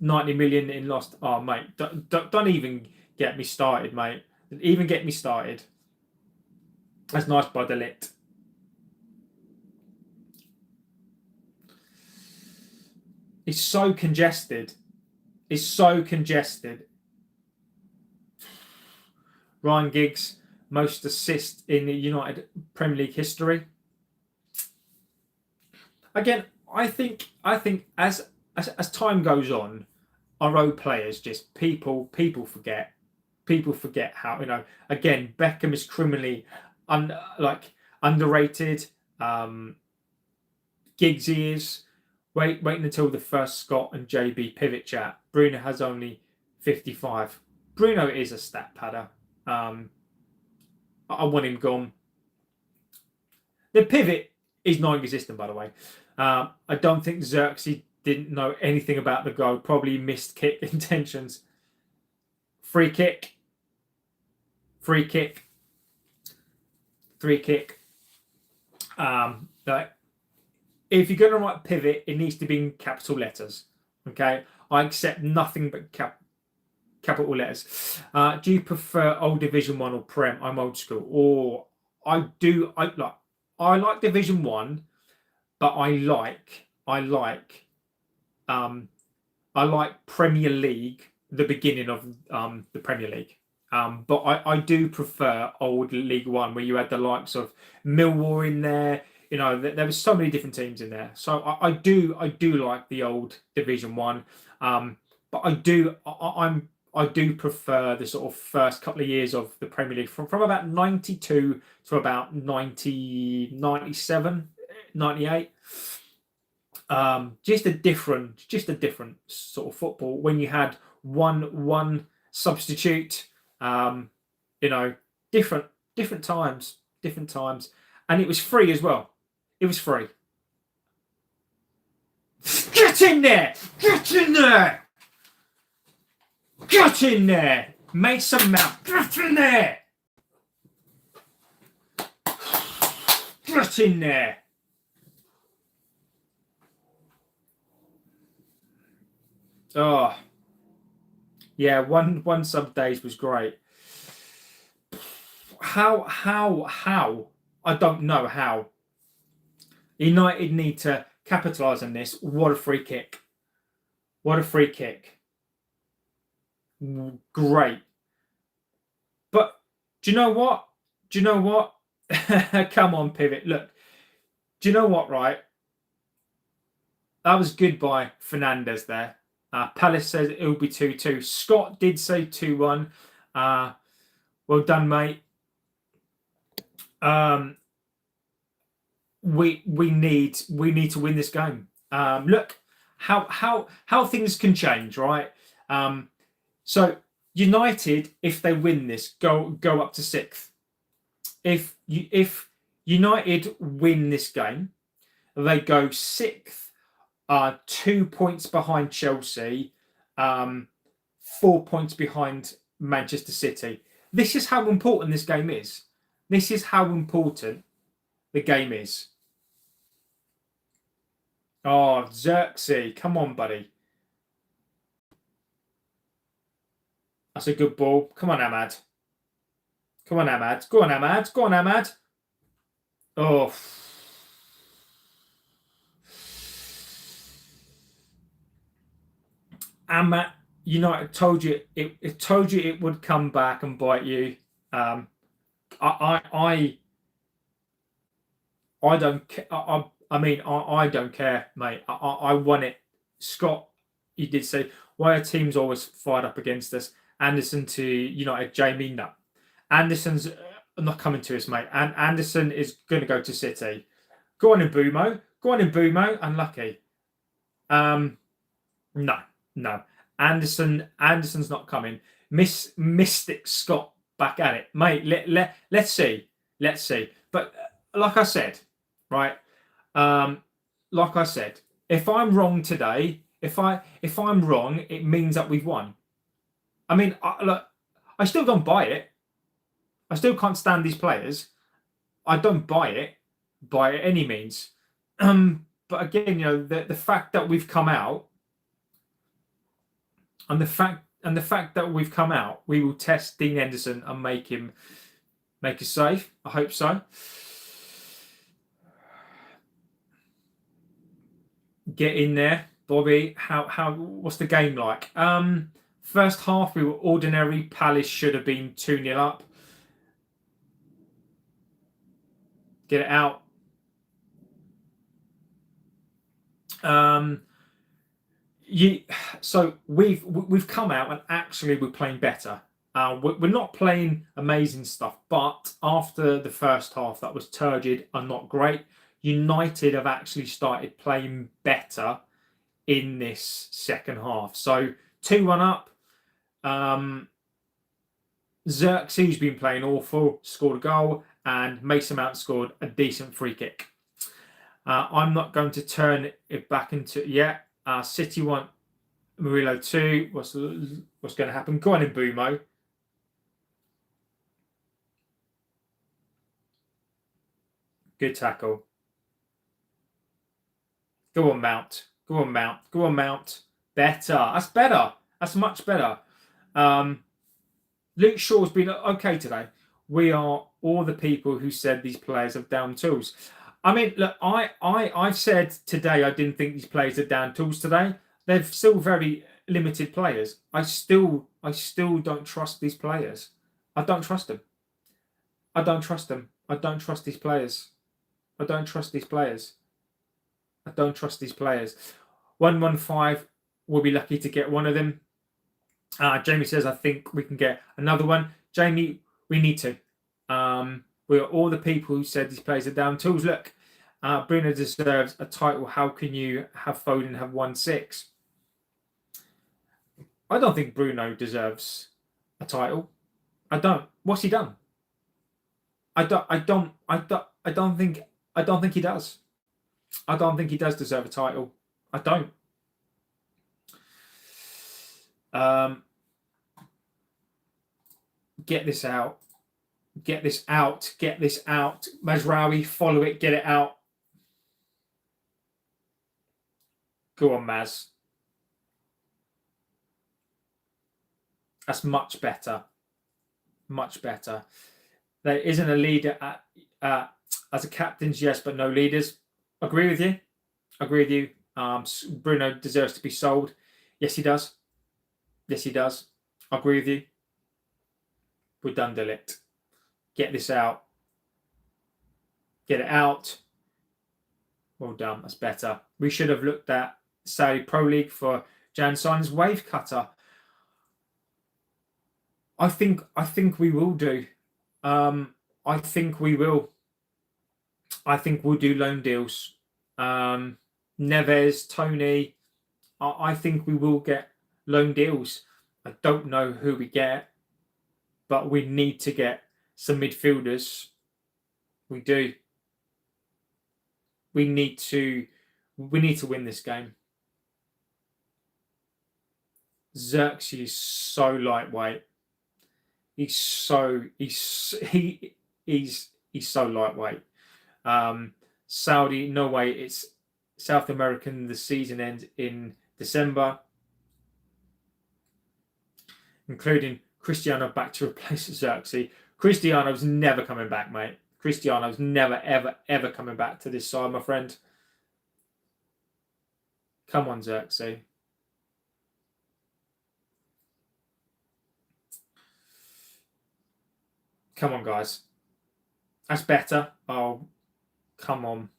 90 million in lost. Oh, mate, don't even get me started, mate. Don't even get me started. That's nice by the lit. It's so congested. Ryan Giggs, most assists in the United Premier League history. Again, I think as time goes on, our old players just people forget. People forget how, you know. Again, Beckham is criminally underrated. Giggs is. Waiting until the first Scott and JB pivot chat. Bruno has only 55. Bruno is a stat padder. I want him gone. The pivot is non-existent, by the way. I don't think Xerxes didn't know anything about the goal. Probably missed kick intentions. Free kick. If you're going to write pivot, it needs to be in capital letters. Okay, I accept nothing but capital letters. Do you prefer old Division 1 or Prem? I'm old school. Or I like Division 1, but I like Premier League, the beginning of the Premier League. But I do prefer old League 1, where you had the likes of Millwall in there. You know, there were so many different teams in there. So I do like the old Division 1. But I do prefer the sort of first couple of years of the Premier League from about 92 to about 97, 98. Just a different sort of football when you had one substitute. You know, different times, and it was free as well. It was free. Get in there! Make some mouth. Get in there! Get in there. Oh, yeah. One sub days was great. How? I don't know how. United need to capitalise on this. What a free kick. What a free kick. Great. But do you know what? Do you know what? Come on, pivot. Look. Do you know what, right? That was good by Fernandez there. Palace says it'll be 2-2. Scott did say 2-1. Well done, mate. We need to win this game. Look how things can change, right? So United, if they win this, go up to 6th. If United win this game, they go 6th, 2 points behind Chelsea, 4 points behind Manchester City. This is how important this game is. This is how important the game is. Oh, Xerxes, come on, buddy. That's a good ball. Come on, Ahmad. Come on, Ahmad. Go on, Ahmad. Go on, Ahmad. Oh. Ahmad, United told you it told you it would come back and bite you. I don't. I mean, I don't care, mate. I won it. Scott, you did say, why are teams always fired up against us? Anderson to United, Jamie, no. Anderson's not coming to us, mate. And Anderson is going to go to City. Go on in Bumo. Go on in Bumo. Unlucky. No. Anderson's not coming. Mystic Scott back at it, mate. Let's see. But like I said, right? Like I said, if I'm wrong today, if I'm wrong, it means that we've won. I mean, I still don't buy it. I still can't stand these players. I don't buy it by any means. But again, the fact that we've come out, and the fact that we've come out, we will test Dean Henderson and make us safe. I hope so. Get in there, Bobby. What's the game like? First half we were ordinary. Palace should have been 2-0 up. Get it out. So we've come out and actually we're playing better. We're not playing amazing stuff, but after the first half that was turgid and not great, United have actually started playing better in this second half. So 2-1 up. Xerxes, who's been playing awful, scored a goal, and Mason Mount scored a decent free kick. I'm not going to turn it back into yet. City want Murillo 2. What's going to happen? Go on in Bumo. Good tackle. Go on, Mount. Go on, Mount. Go on, Mount. Better. That's better. That's much better. Luke Shaw's been okay today. We are all the people who said these players have down tools. I mean, look, I said today I didn't think these players are down tools today. They're still very limited players. I still don't trust these players. I don't trust them. I don't trust them. I don't trust these players. I don't trust these players. I don't trust these players. 115, we'll be lucky to get one of them. Jamie says, I think we can get another one. Jamie, we need to. We are all the people who said these players are down tools. Look, Bruno deserves a title. How can you have Foden have 1-6? I don't think Bruno deserves a title. I don't. What's he done? I don't think he does. I don't think he does deserve a title. I don't. Get this out. Get this out. Get this out. Mazraoui, follow it. Get it out. Go on, Maz. That's much better. Much better. There isn't a leader as a captain's, yes, but no leaders. Agree with you. Agree with you. Bruno deserves to be sold. Yes, he does. Yes, he does. Agree with you. We're done, Delete. Get this out. Get it out. Well done. That's better. We should have looked at Saudi Pro League for Jan Sign's wave cutter. I think we will do. I think we will. I think we'll do loan deals. Neves, Tony. I think we will get loan deals. I don't know who we get, but we need to get some midfielders. We do. We need to win this game. Xerxes is so lightweight. He's so lightweight. Saudi, no way. It's South American. The season ends in December, including Cristiano back to replace Xerxes. Cristiano's never coming back, mate. Cristiano's never, ever coming back to this side, my friend. Come on, Xerxes. Come on, guys. That's better. Oh, come on.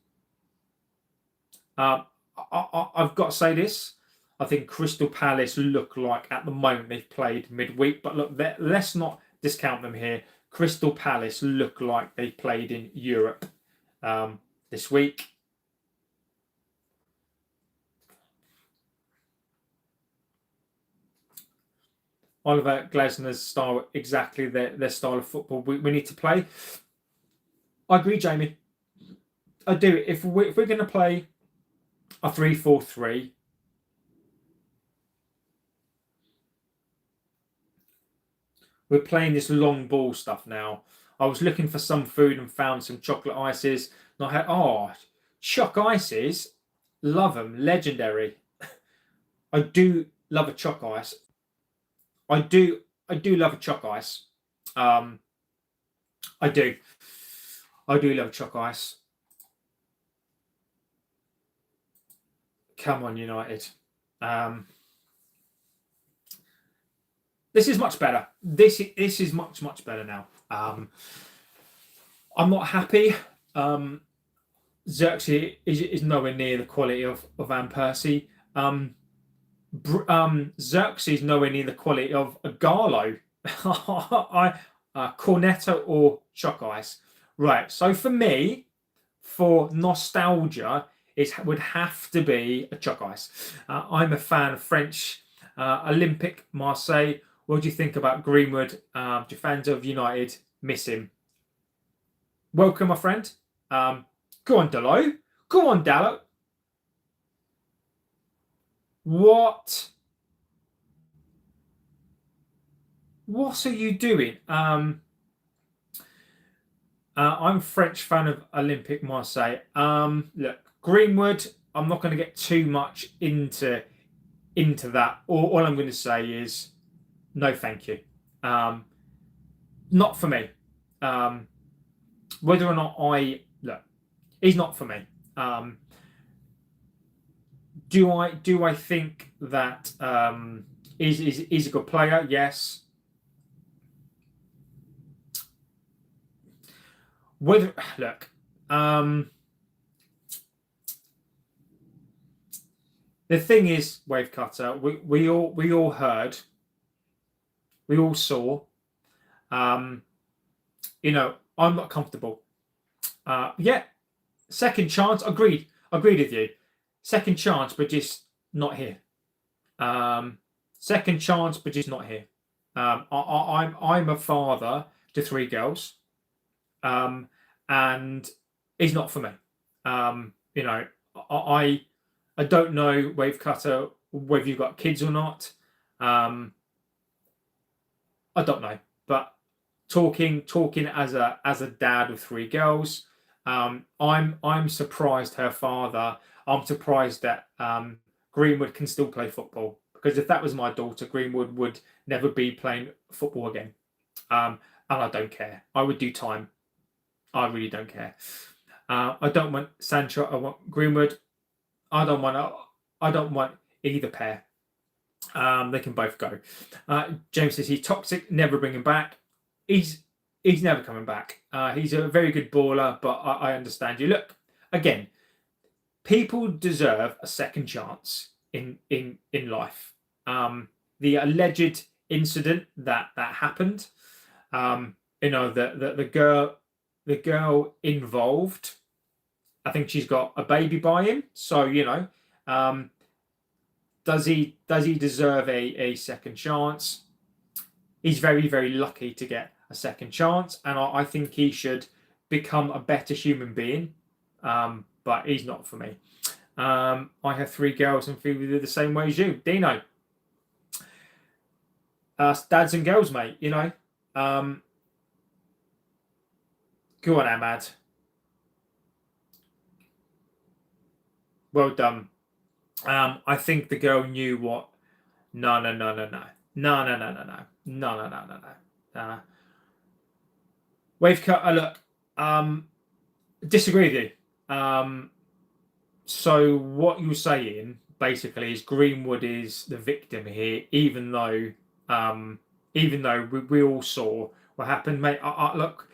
I've got to say this. I think Crystal Palace look like, at the moment, they've played midweek. But look, let's not discount them here. Crystal Palace look like they played in Europe this week. Oliver Glasner's style, exactly their style of football we need to play. I agree, Jamie. I do. If we're going to play a 3-4-3, we're playing this long ball stuff now. I was looking for some food and found some chocolate ices. And I had, choc ices. Love them. Legendary. I do love a choc ice. I do love a choc ice. I do love a choc ice. Come on, United. This is much better. This is much better now. I'm not happy. Xerxes is nowhere near the quality of Van Persie. Xerxes is nowhere near the quality of a Garlo. Cornetto or choc ice. Right. So for me, for nostalgia, it would have to be a choc ice. I'm a fan of French Olympic Marseille. What do you think about Greenwood? Do you fans of United miss him? Welcome, my friend. Go on, Dalot. Go on, Dalot. What are you doing? I'm a French fan of Olympique Marseille. Look, Greenwood, I'm not going to get too much into that. All I'm going to say is no, thank you. Not for me. Whether or not he's not for me. Do I think that he's a good player? Yes. The thing is, Wave Cutter, we all heard, we all saw. I'm not comfortable. Second chance, agreed with you. Second chance, but just not here. Second chance, but just not here. I'm a father to 3 girls, and it's not for me. I don't know, Wave Cutter, whether you've got kids or not. I don't know, but talking as a dad of 3 girls. I'm surprised her father. I'm surprised that Greenwood can still play football, because if that was my daughter, Greenwood would never be playing football again. And I don't care. I would do time. I really don't care. I don't want Sancho. I want Greenwood. I don't want either pair. They can both go. James says he's toxic. Never bring him back. He's never coming back. He's a very good baller, but I understand you. Look, again, people deserve a second chance in life. The alleged incident that happened, the girl involved, I think she's got a baby by him. So does he deserve a second chance? He's very, very lucky to get a second chance, and I think he should become a better human being. But he's not for me. I have 3 girls and feel the same way as you, Dino. Dads and girls, mate. Go on, Ahmad. Well done. I think the girl knew what. No. Wave cut. Look. Disagree with you. So what you're saying basically is Greenwood is the victim here, even though we all saw what happened, mate. Look,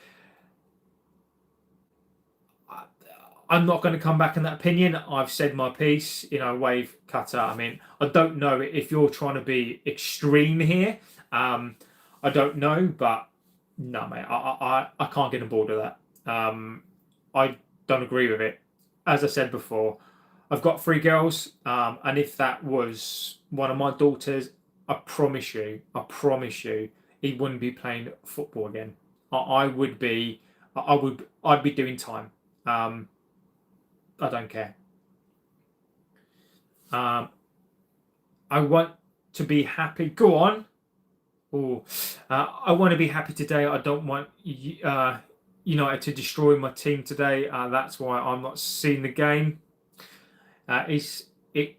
I'm not going to come back in that opinion. I've said my piece. Wave cutter. I mean, I don't know if you're trying to be extreme here. I don't know, but no, mate. I can't get on board with that. I don't agree with it. As I said before, I've got 3 girls, and if that was one of my daughters, I promise you, he wouldn't be playing football again. I'd be doing time. I don't care. I want to be happy. Go on. I want to be happy today. I don't want United to destroy my team today. That's why I'm not seeing the game. It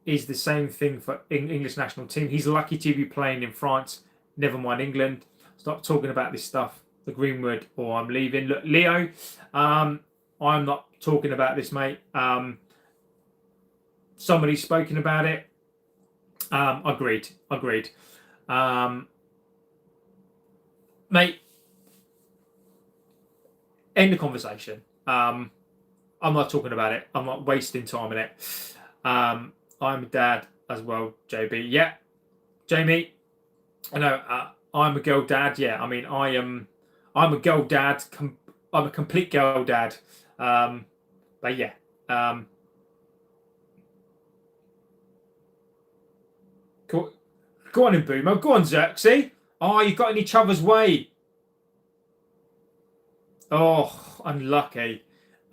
is the same thing for English national team. He's lucky to be playing in France. Never mind England. Stop talking about this stuff. The Greenwood, or I'm leaving. Look, Leo, I'm not talking about this, mate. Somebody's spoken about it. Agreed. Mate, end the conversation. I'm not talking about it. I'm not wasting time on it. I'm a dad as well, JB. Yeah, Jamie. I know. I'm a girl dad. Yeah, I mean, I'm a girl dad. I'm a complete girl dad. But yeah. Go on in, Boomer. Go on, Xerxes. Oh, you got in each other's way. Oh, unlucky.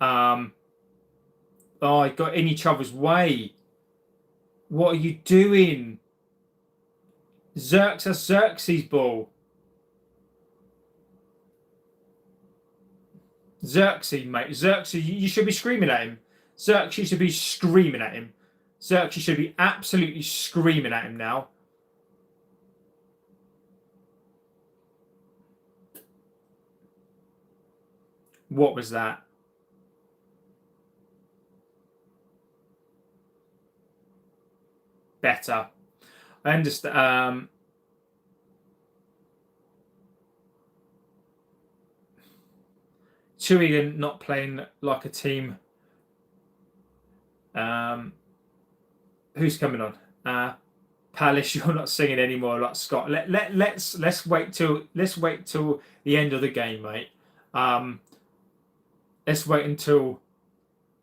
Oh, you got in each other's way. What are you doing? Xerxes' ball. Xerxes, mate. Xerxes, you should be screaming at him. Xerxes should be screaming at him. Xerxes should be absolutely screaming at him now. What was that? Better. I understand. Tuigan not playing like a team. Who's coming on? Palace, you're not singing anymore like Scott. Let's wait till the end of the game, mate. Let's wait until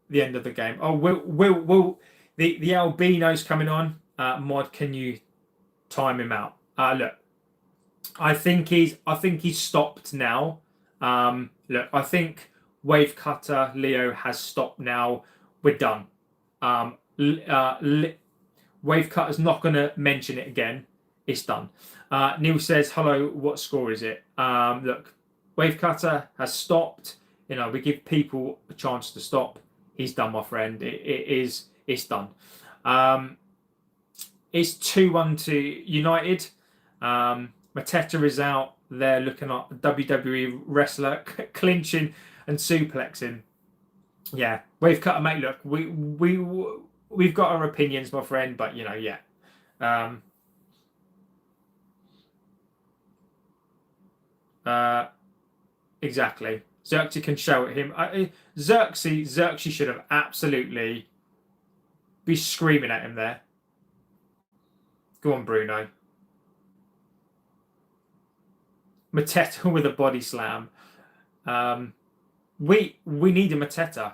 the end of the game. Oh, will the albino's coming on? Mod, can you time him out? Look, I think he's stopped now. Look, I think Wave Cutter Leo has stopped now. We're done. Wave Cutter's not going to mention it again. it's done. Neil says, hello, what score is it? Look, Wave Cutter has stopped. We give people a chance to stop. He's done, my friend. It's done. It's 2-1 to United. Mateta is out there looking at a WWE wrestler clinching and suplexing. Yeah, Wave Cutter, mate. Look, we've got our opinions, my friend, but yeah. Exactly. Xerxes can shout at him. Xerxes should have absolutely be screaming at him there. Go on, Bruno. Mateta with a body slam. We need a Mateta.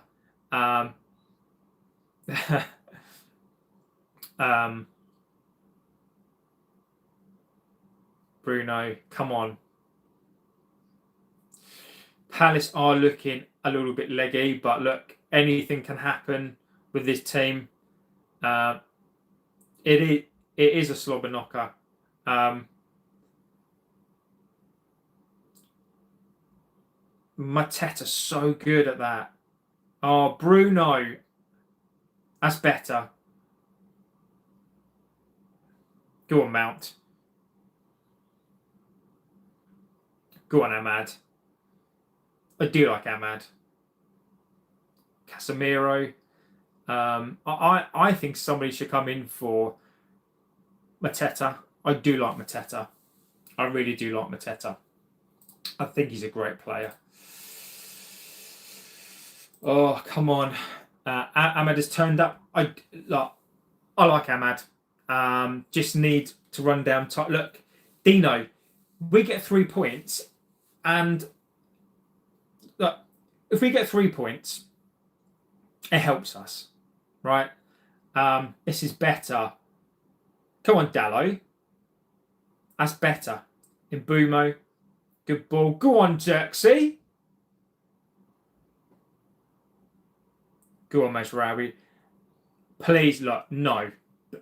Bruno, come on. Palace are looking a little bit leggy, but look, anything can happen with this team. It is a slobber knocker. Mateta's so good at that. Oh, Bruno. That's better. Go on, Mount. Go on, Ahmad. I do like Ahmad. Casemiro. I think somebody should come in for Mateta. I do like Mateta. I really do like Mateta. I think he's a great player. Oh, come on. Ahmad has turned up. I like Ahmad. Just need to run down. Look, Dino, we get 3 points, and look, if we get 3 points, it helps us, right? This is better. Come on, Dallo. That's better. Mbumo, good ball. Go on, Xerxes. Go on, Mazraoui. Please, look, no.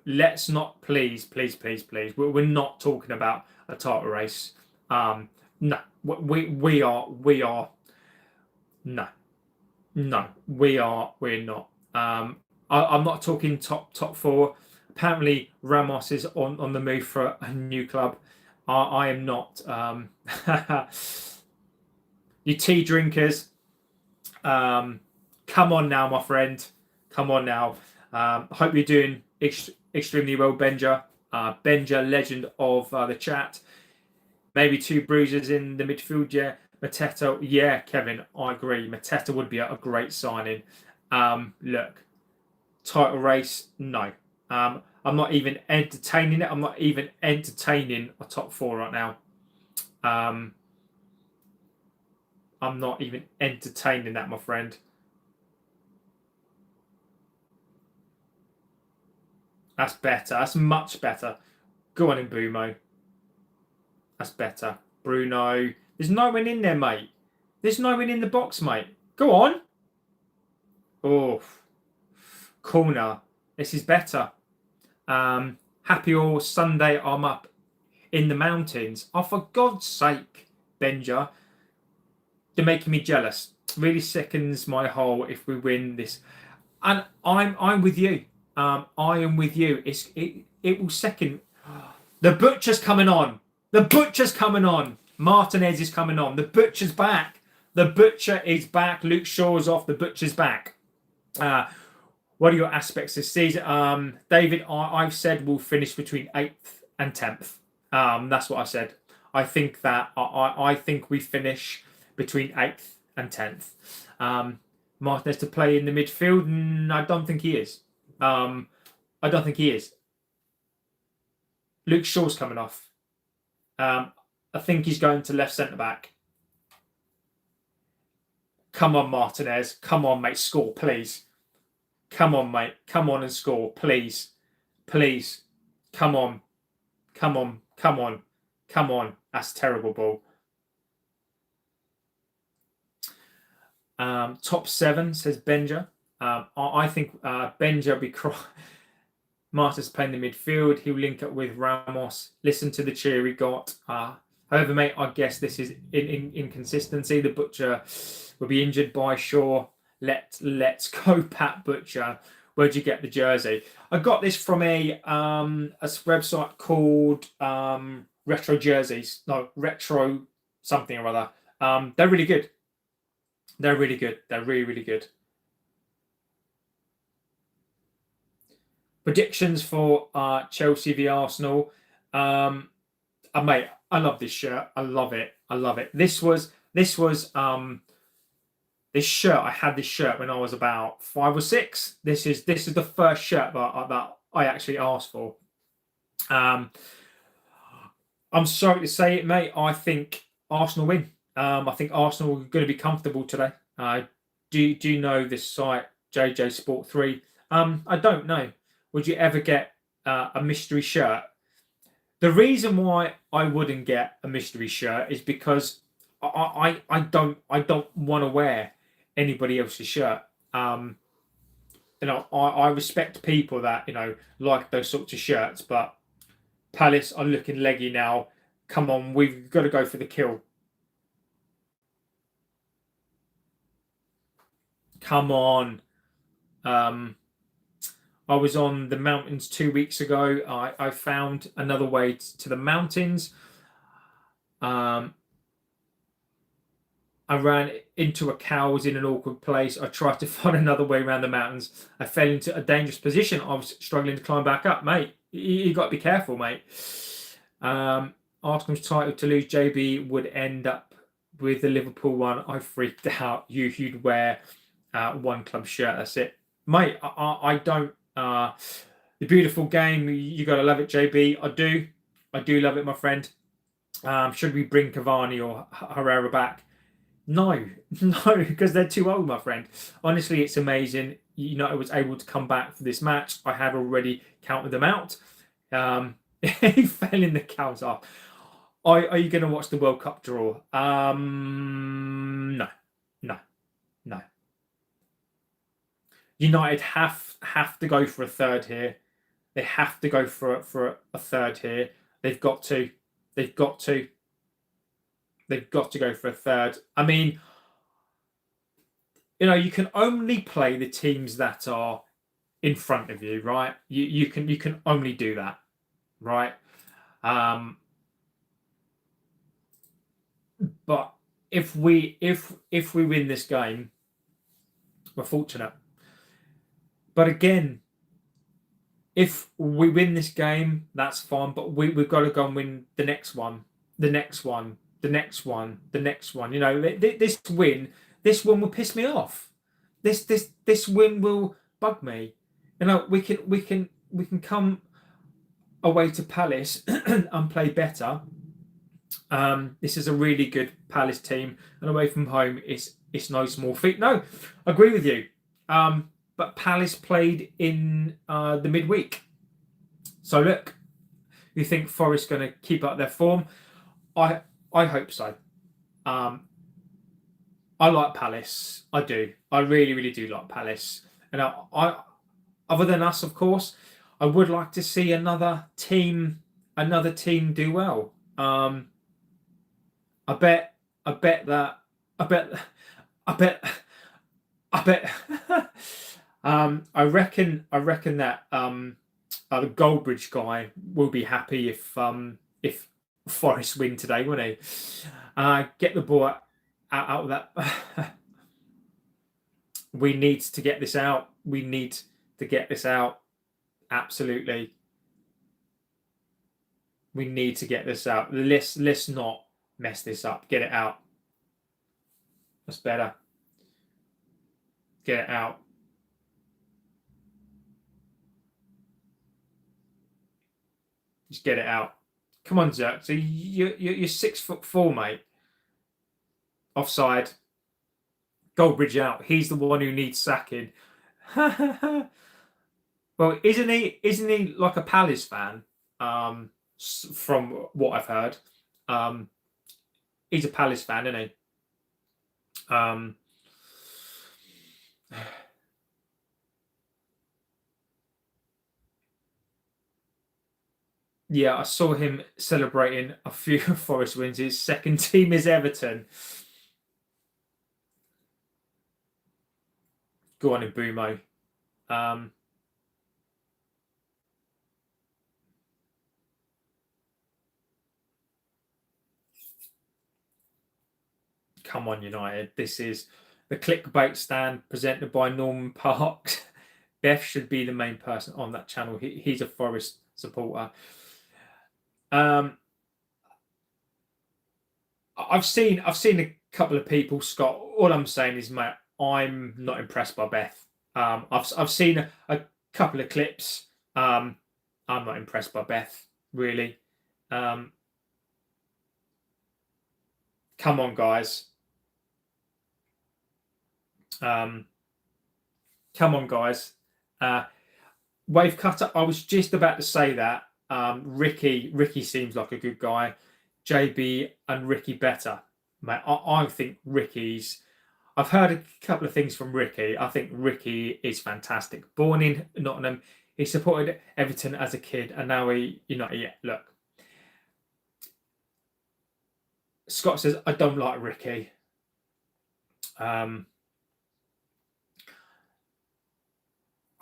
Let's not, please. We're not talking about a title race. No, we are. No, we're not. I'm not talking top 4. Apparently, Ramos is on the move for a new club. I am not. You tea drinkers. Come on now, my friend. Come on now. I hope you're doing extremely well, Benja. Benja, legend of the chat. Maybe 2 bruisers in the midfield, yeah. Mateta, yeah, Kevin, I agree. Mateta would be a great signing. Look, title race, no. I'm not even entertaining it. I'm not even entertaining a top 4 right now. I'm not even entertaining that, my friend. That's better. That's much better. Go on, Mbumo. That's better. Bruno. There's no one in there, mate. There's no one in the box, mate. Go on. Oh. Corner. This is better. Happy all Sunday. I'm up in the mountains. Oh, for God's sake, Benja. You're making me jealous. Really sickens my hole if we win this. And I'm with you. I am with you. It will second. The butcher's coming on. The butcher's coming on. Martinez is coming on. The butcher's back. The butcher is back. Luke Shaw's off. The butcher's back. What are your aspects this season? David, I've said we'll finish between 8th and 10th. That's what I said. I think that I think we finish between 8th and 10th. Martinez to play in the midfield? I don't think he is. I don't think he is. Luke Shaw's coming off. I think he's going to left centre back. Come on, Martinez. Come on, mate. Score, please. Come on, mate. Come on and score, please. Please. Come on. Come on. Come on. Come on. That's a terrible ball. Top 7, says Benja. I think Benja will be crying. Martin's playing the midfield. He'll link up with Ramos. Listen to the cheer he got. However, mate, I guess this is inconsistency. The Butcher will be injured by Shaw. Let's go, Pat Butcher. Where'd you get the jersey? I got this from a website called Retro Jerseys. No, Retro something or other. They're really good. They're really good. They're really, really good. Predictions for Chelsea v Arsenal. Mate, I love this shirt. I love it. I love it. This shirt. I had this shirt when I was about 5 or 6. This is the first shirt that I actually asked for. I'm sorry to say it, mate. I think Arsenal win. I think Arsenal are going to be comfortable today. Do you know this site, JJ Sport 3? I don't know. Would you ever get a mystery shirt? The reason why I wouldn't get a mystery shirt is because I don't want to wear anybody else's shirt. I respect people that like those sorts of shirts, but Palace are looking leggy now. Come on, we've got to go for the kill. Come on. I was on the mountains 2 weeks ago. I found another way to the mountains. I ran into a cow. I was in an awkward place. I tried to find another way around the mountains. I fell into a dangerous position. I was struggling to climb back up, mate. You got to be careful, mate. Arsenal's title to lose, JB would end up with the Liverpool one. I freaked out. You'd wear one club shirt. That's it, mate. I don't. The beautiful game. You got to love it, JB. I do love it, my friend. Should we bring Cavani or Herrera back? No, because they're too old, my friend. Honestly, it's amazing. I was able to come back for this match. I had already counted them out. He fell in the cows off. Are you going to watch the World Cup draw? No. United have to go for a third here. They have to go for a third here. They've got to go for a third. I mean, you can only play the teams that are in front of you, right? You can only do that, right? But if we win this game, we're fortunate. But again, if we win this game, that's fine. But we've got to go and win the next one, the next one, the next one, the next one. This win will piss me off. This win will bug me. We can come away to Palace and play better. This is a really good Palace team, and away from home, it's no small feat. No, I agree with you. But Palace played in the midweek. So look, you think Forest's going to keep up their form? I hope so. I like Palace. I do. I really, really do like Palace. And I other than us, of course, I would like to see another team do well. I bet that I reckon that the Goldbridge guy will be happy if Forest win today, won't he? Get the ball out of that. We need to get this out. We need to get this out. Absolutely. We need to get this out. Let's not mess this up. Get it out. That's better. Get it out. Just get it out. Come on, Zerk. So you're 6'4", mate. Offside. Goldbridge out. He's the one who needs sacking. Well, isn't he like a Palace fan? From what I've heard, he's a Palace fan, isn't he? Yeah, I saw him celebrating a few Forest wins. His second team is Everton. Go on in Bumo. Come on, United. This is the clickbait stand presented by Norman Parks. Beth should be the main person on that channel. He's a Forest supporter. I've seen a couple of people, Scott. All I'm saying is, mate, I'm not impressed by Beth. I've seen a couple of clips. I'm not impressed by Beth, really. Come on, guys. Come on, guys. Wave cutter. I was just about to say that. Ricky seems like a good guy. JB and Ricky better, mate. I think Ricky's. I've heard a couple of things from Ricky. I think Ricky is fantastic. Born in Nottingham, he supported Everton as a kid, and now look. Scott says I don't like Ricky. I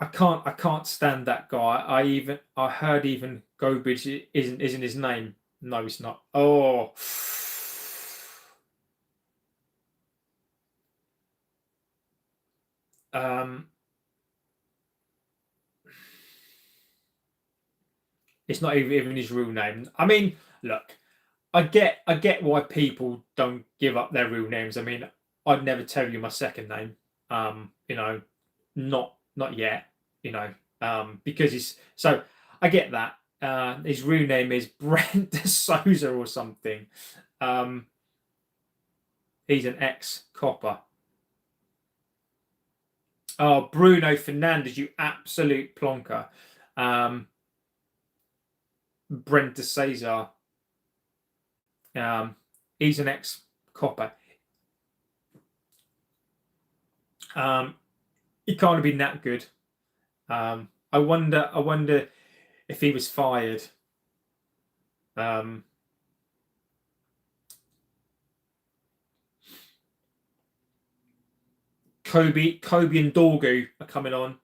can't stand that guy. I heard even Gobridge isn't his name. No, it's not. Oh. It's not even his real name. I mean, look, I get why people don't give up their real names. I mean, I'd never tell you my second name. Not yet. Because he's so. I get that. His real name is Brent Souza or something. He's an ex-copper. Oh, Bruno Fernandes, you absolute plonker. Brent de Cesar. He's an ex-copper. He can't have been that good. I wonder if he was fired. Kobe and Dorgu are coming on.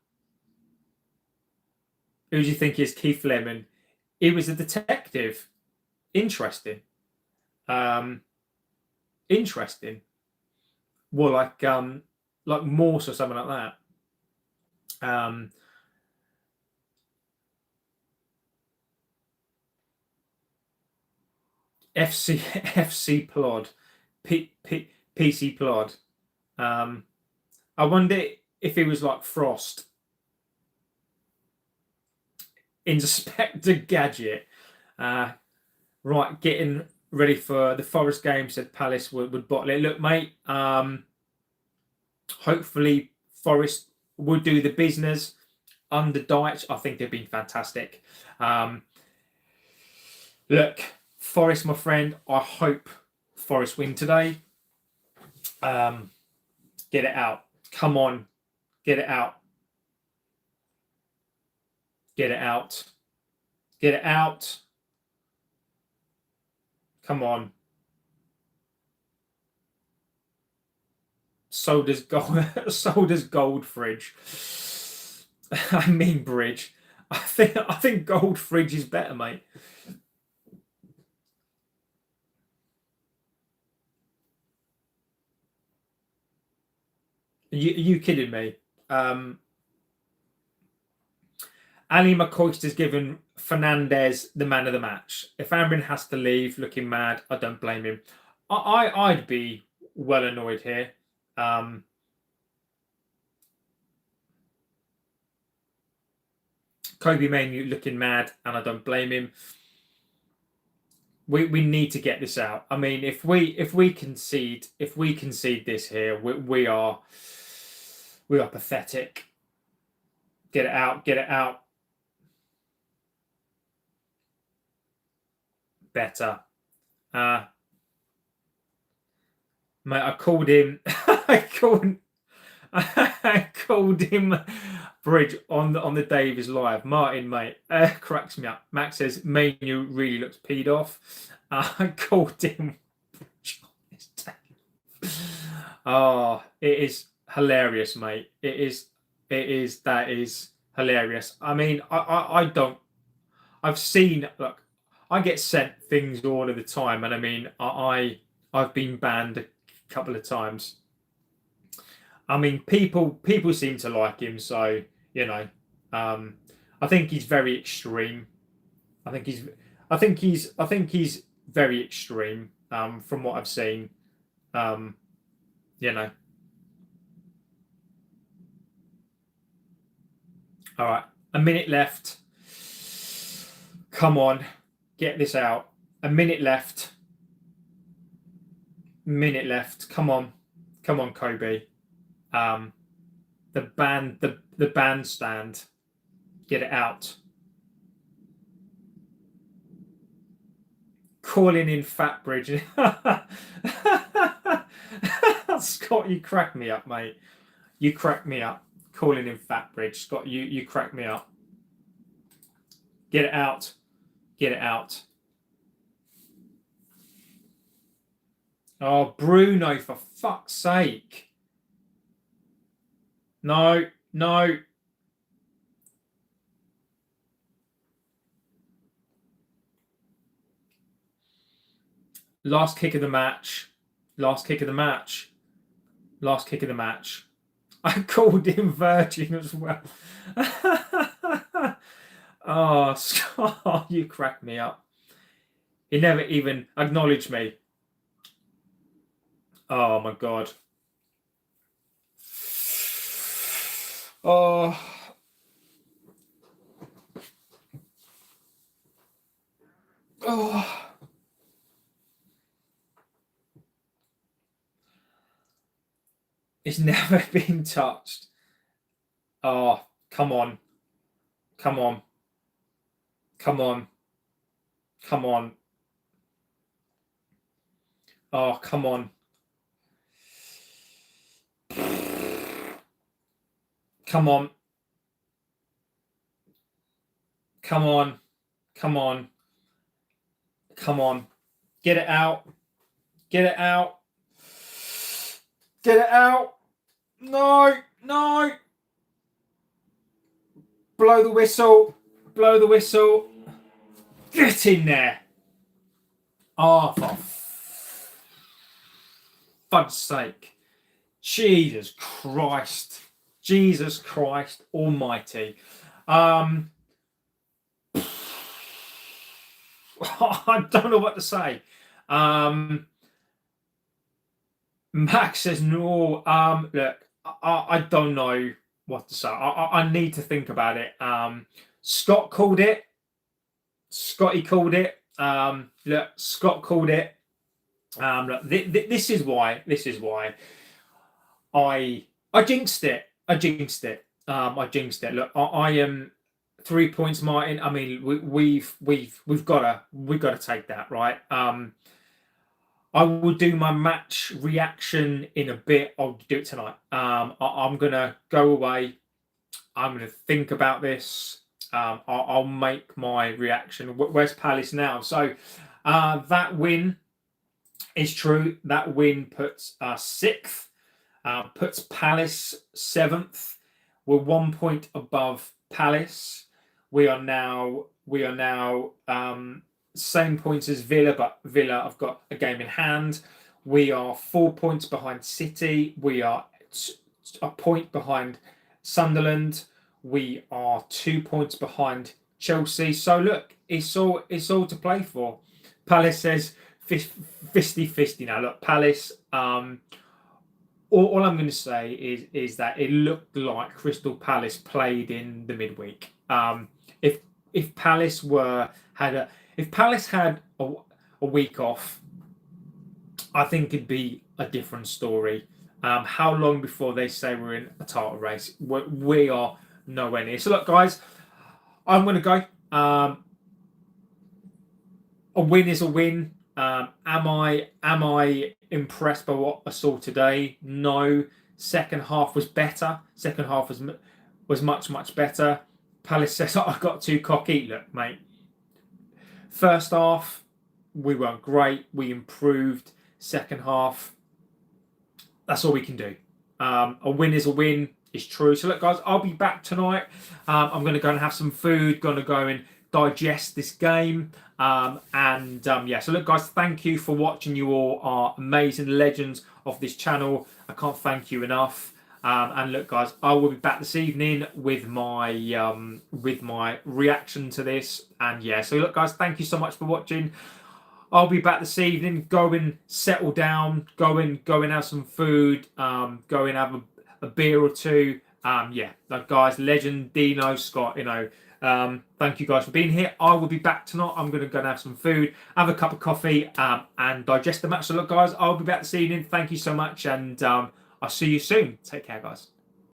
Who do you think is Keith Lemon? He was a detective. Interesting. Interesting. Well, like Morse or something like that. FC Plod, PC Plod. I wonder if he was like Frost. Inspector Gadget. Right, getting ready for the Forest game, said Palace would bottle it. Look, mate, hopefully Forest would do the business under Dyche. I think they've been fantastic. Look, Forest, my friend, I hope Forest win today. Get it out. Come on. Get it out. Get it out. Get it out. Come on. So does Gold Fridge. I mean Bridge. I think Gold Fridge is better, mate. Are you kidding me? Ali McCoyster's given Fernandez the man of the match. If Amorim has to leave looking mad, I don't blame him. I'd be well annoyed here. Kobe Manu looking mad, and I don't blame him. We need to get this out. I mean, if we concede this here, we are pathetic. Get it out. Get it out. Better. Mate, I called him. I called him Bridge on the day of his live. Martin, mate, cracks me up. Max says Manu really looks peed off. I called him. Oh, it is hilarious, mate. It is. That is hilarious. I mean, I don't. I've seen. Look, I get sent things all of the time, and I mean, I've been banned a couple of times. I mean, people seem to like him, so you know. I think he's very extreme. I think he's very extreme. From what I've seen. You know. All right, a minute left. Come on, get this out. A minute left. Minute left. Come on, Kobe. The bandstand. Get it out. Calling in Fat Bridge. Scott, you crack me up, mate. You crack me up. Calling in Fat Bridge. Scott, you crack me up. Get it out. Get it out. Oh, Bruno, for fuck's sake. No. Last kick of the match. Last kick of the match. Last kick of the match. I called him Virgin as well. Oh, Scott, you cracked me up. He never even acknowledged me. Oh, my God. Oh. Oh. It's never been touched. Oh, come on. Come on. Come on. Come on. Oh, come on. Come on. Come on. Come on. Come on. Get it out. Get it out. Get it out. No. Blow the whistle. Blow the whistle. Get in there. Oh, for fud's sake. Jesus Christ. Jesus Christ almighty. I don't know what to say. Max says no. Look, I don't know what to say. I need to think about it. Scott called it. Scotty called it. Look, Scott called it. Look, this is why. This is why I jinxed it. I jinxed it. Look, I am 3 points, Martin. I mean, we've got to take that, right? I will do my match reaction in a bit. I'll do it tonight. I'm gonna go away. I'm gonna think about this. I'll make my reaction. Where's Palace now? So that win is true. That win puts us 6th. Puts Palace 7th. We're 1 point above Palace. We are now same points as Villa, but Villa have got a game in hand. We are 4 points behind City. We are a point behind Sunderland. We are 2 points behind Chelsea. So look, it's all to play for. Palace says 50-50 now. Look, Palace. All I'm going to say is that it looked like Crystal Palace played in the midweek. If Palace had a week off, I think it'd be a different story. How long before they say we're in a title race? We are nowhere near. So look, guys, I'm going to go. A win is a win. Am I impressed by what I saw today? No. Second half was better. Second half was was much better. Palace says I got too cocky. Look, mate. First half, we weren't great. We improved. Second half, that's all we can do. A win is a win. It's true. So look, guys, I'll be back tonight. I'm going to go and have some food. Going to go and digest this game. Yeah, so look, guys, thank you for watching. You all are amazing legends of this channel. I can't thank you enough. And look, guys, I will be back this evening with my reaction to this. And yeah, so look, guys, thank you so much for watching. I'll be back this evening. Go and settle down. Go and have some food. Go and have a beer or two. Yeah, like, guys, legend Dino Scott. You know, thank you guys for being here. I will be back tonight. I'm going to go and have some food, have a cup of coffee, and digest the match. So look, guys, I'll be back this evening. Thank you so much, and I'll see you soon. Take care, guys.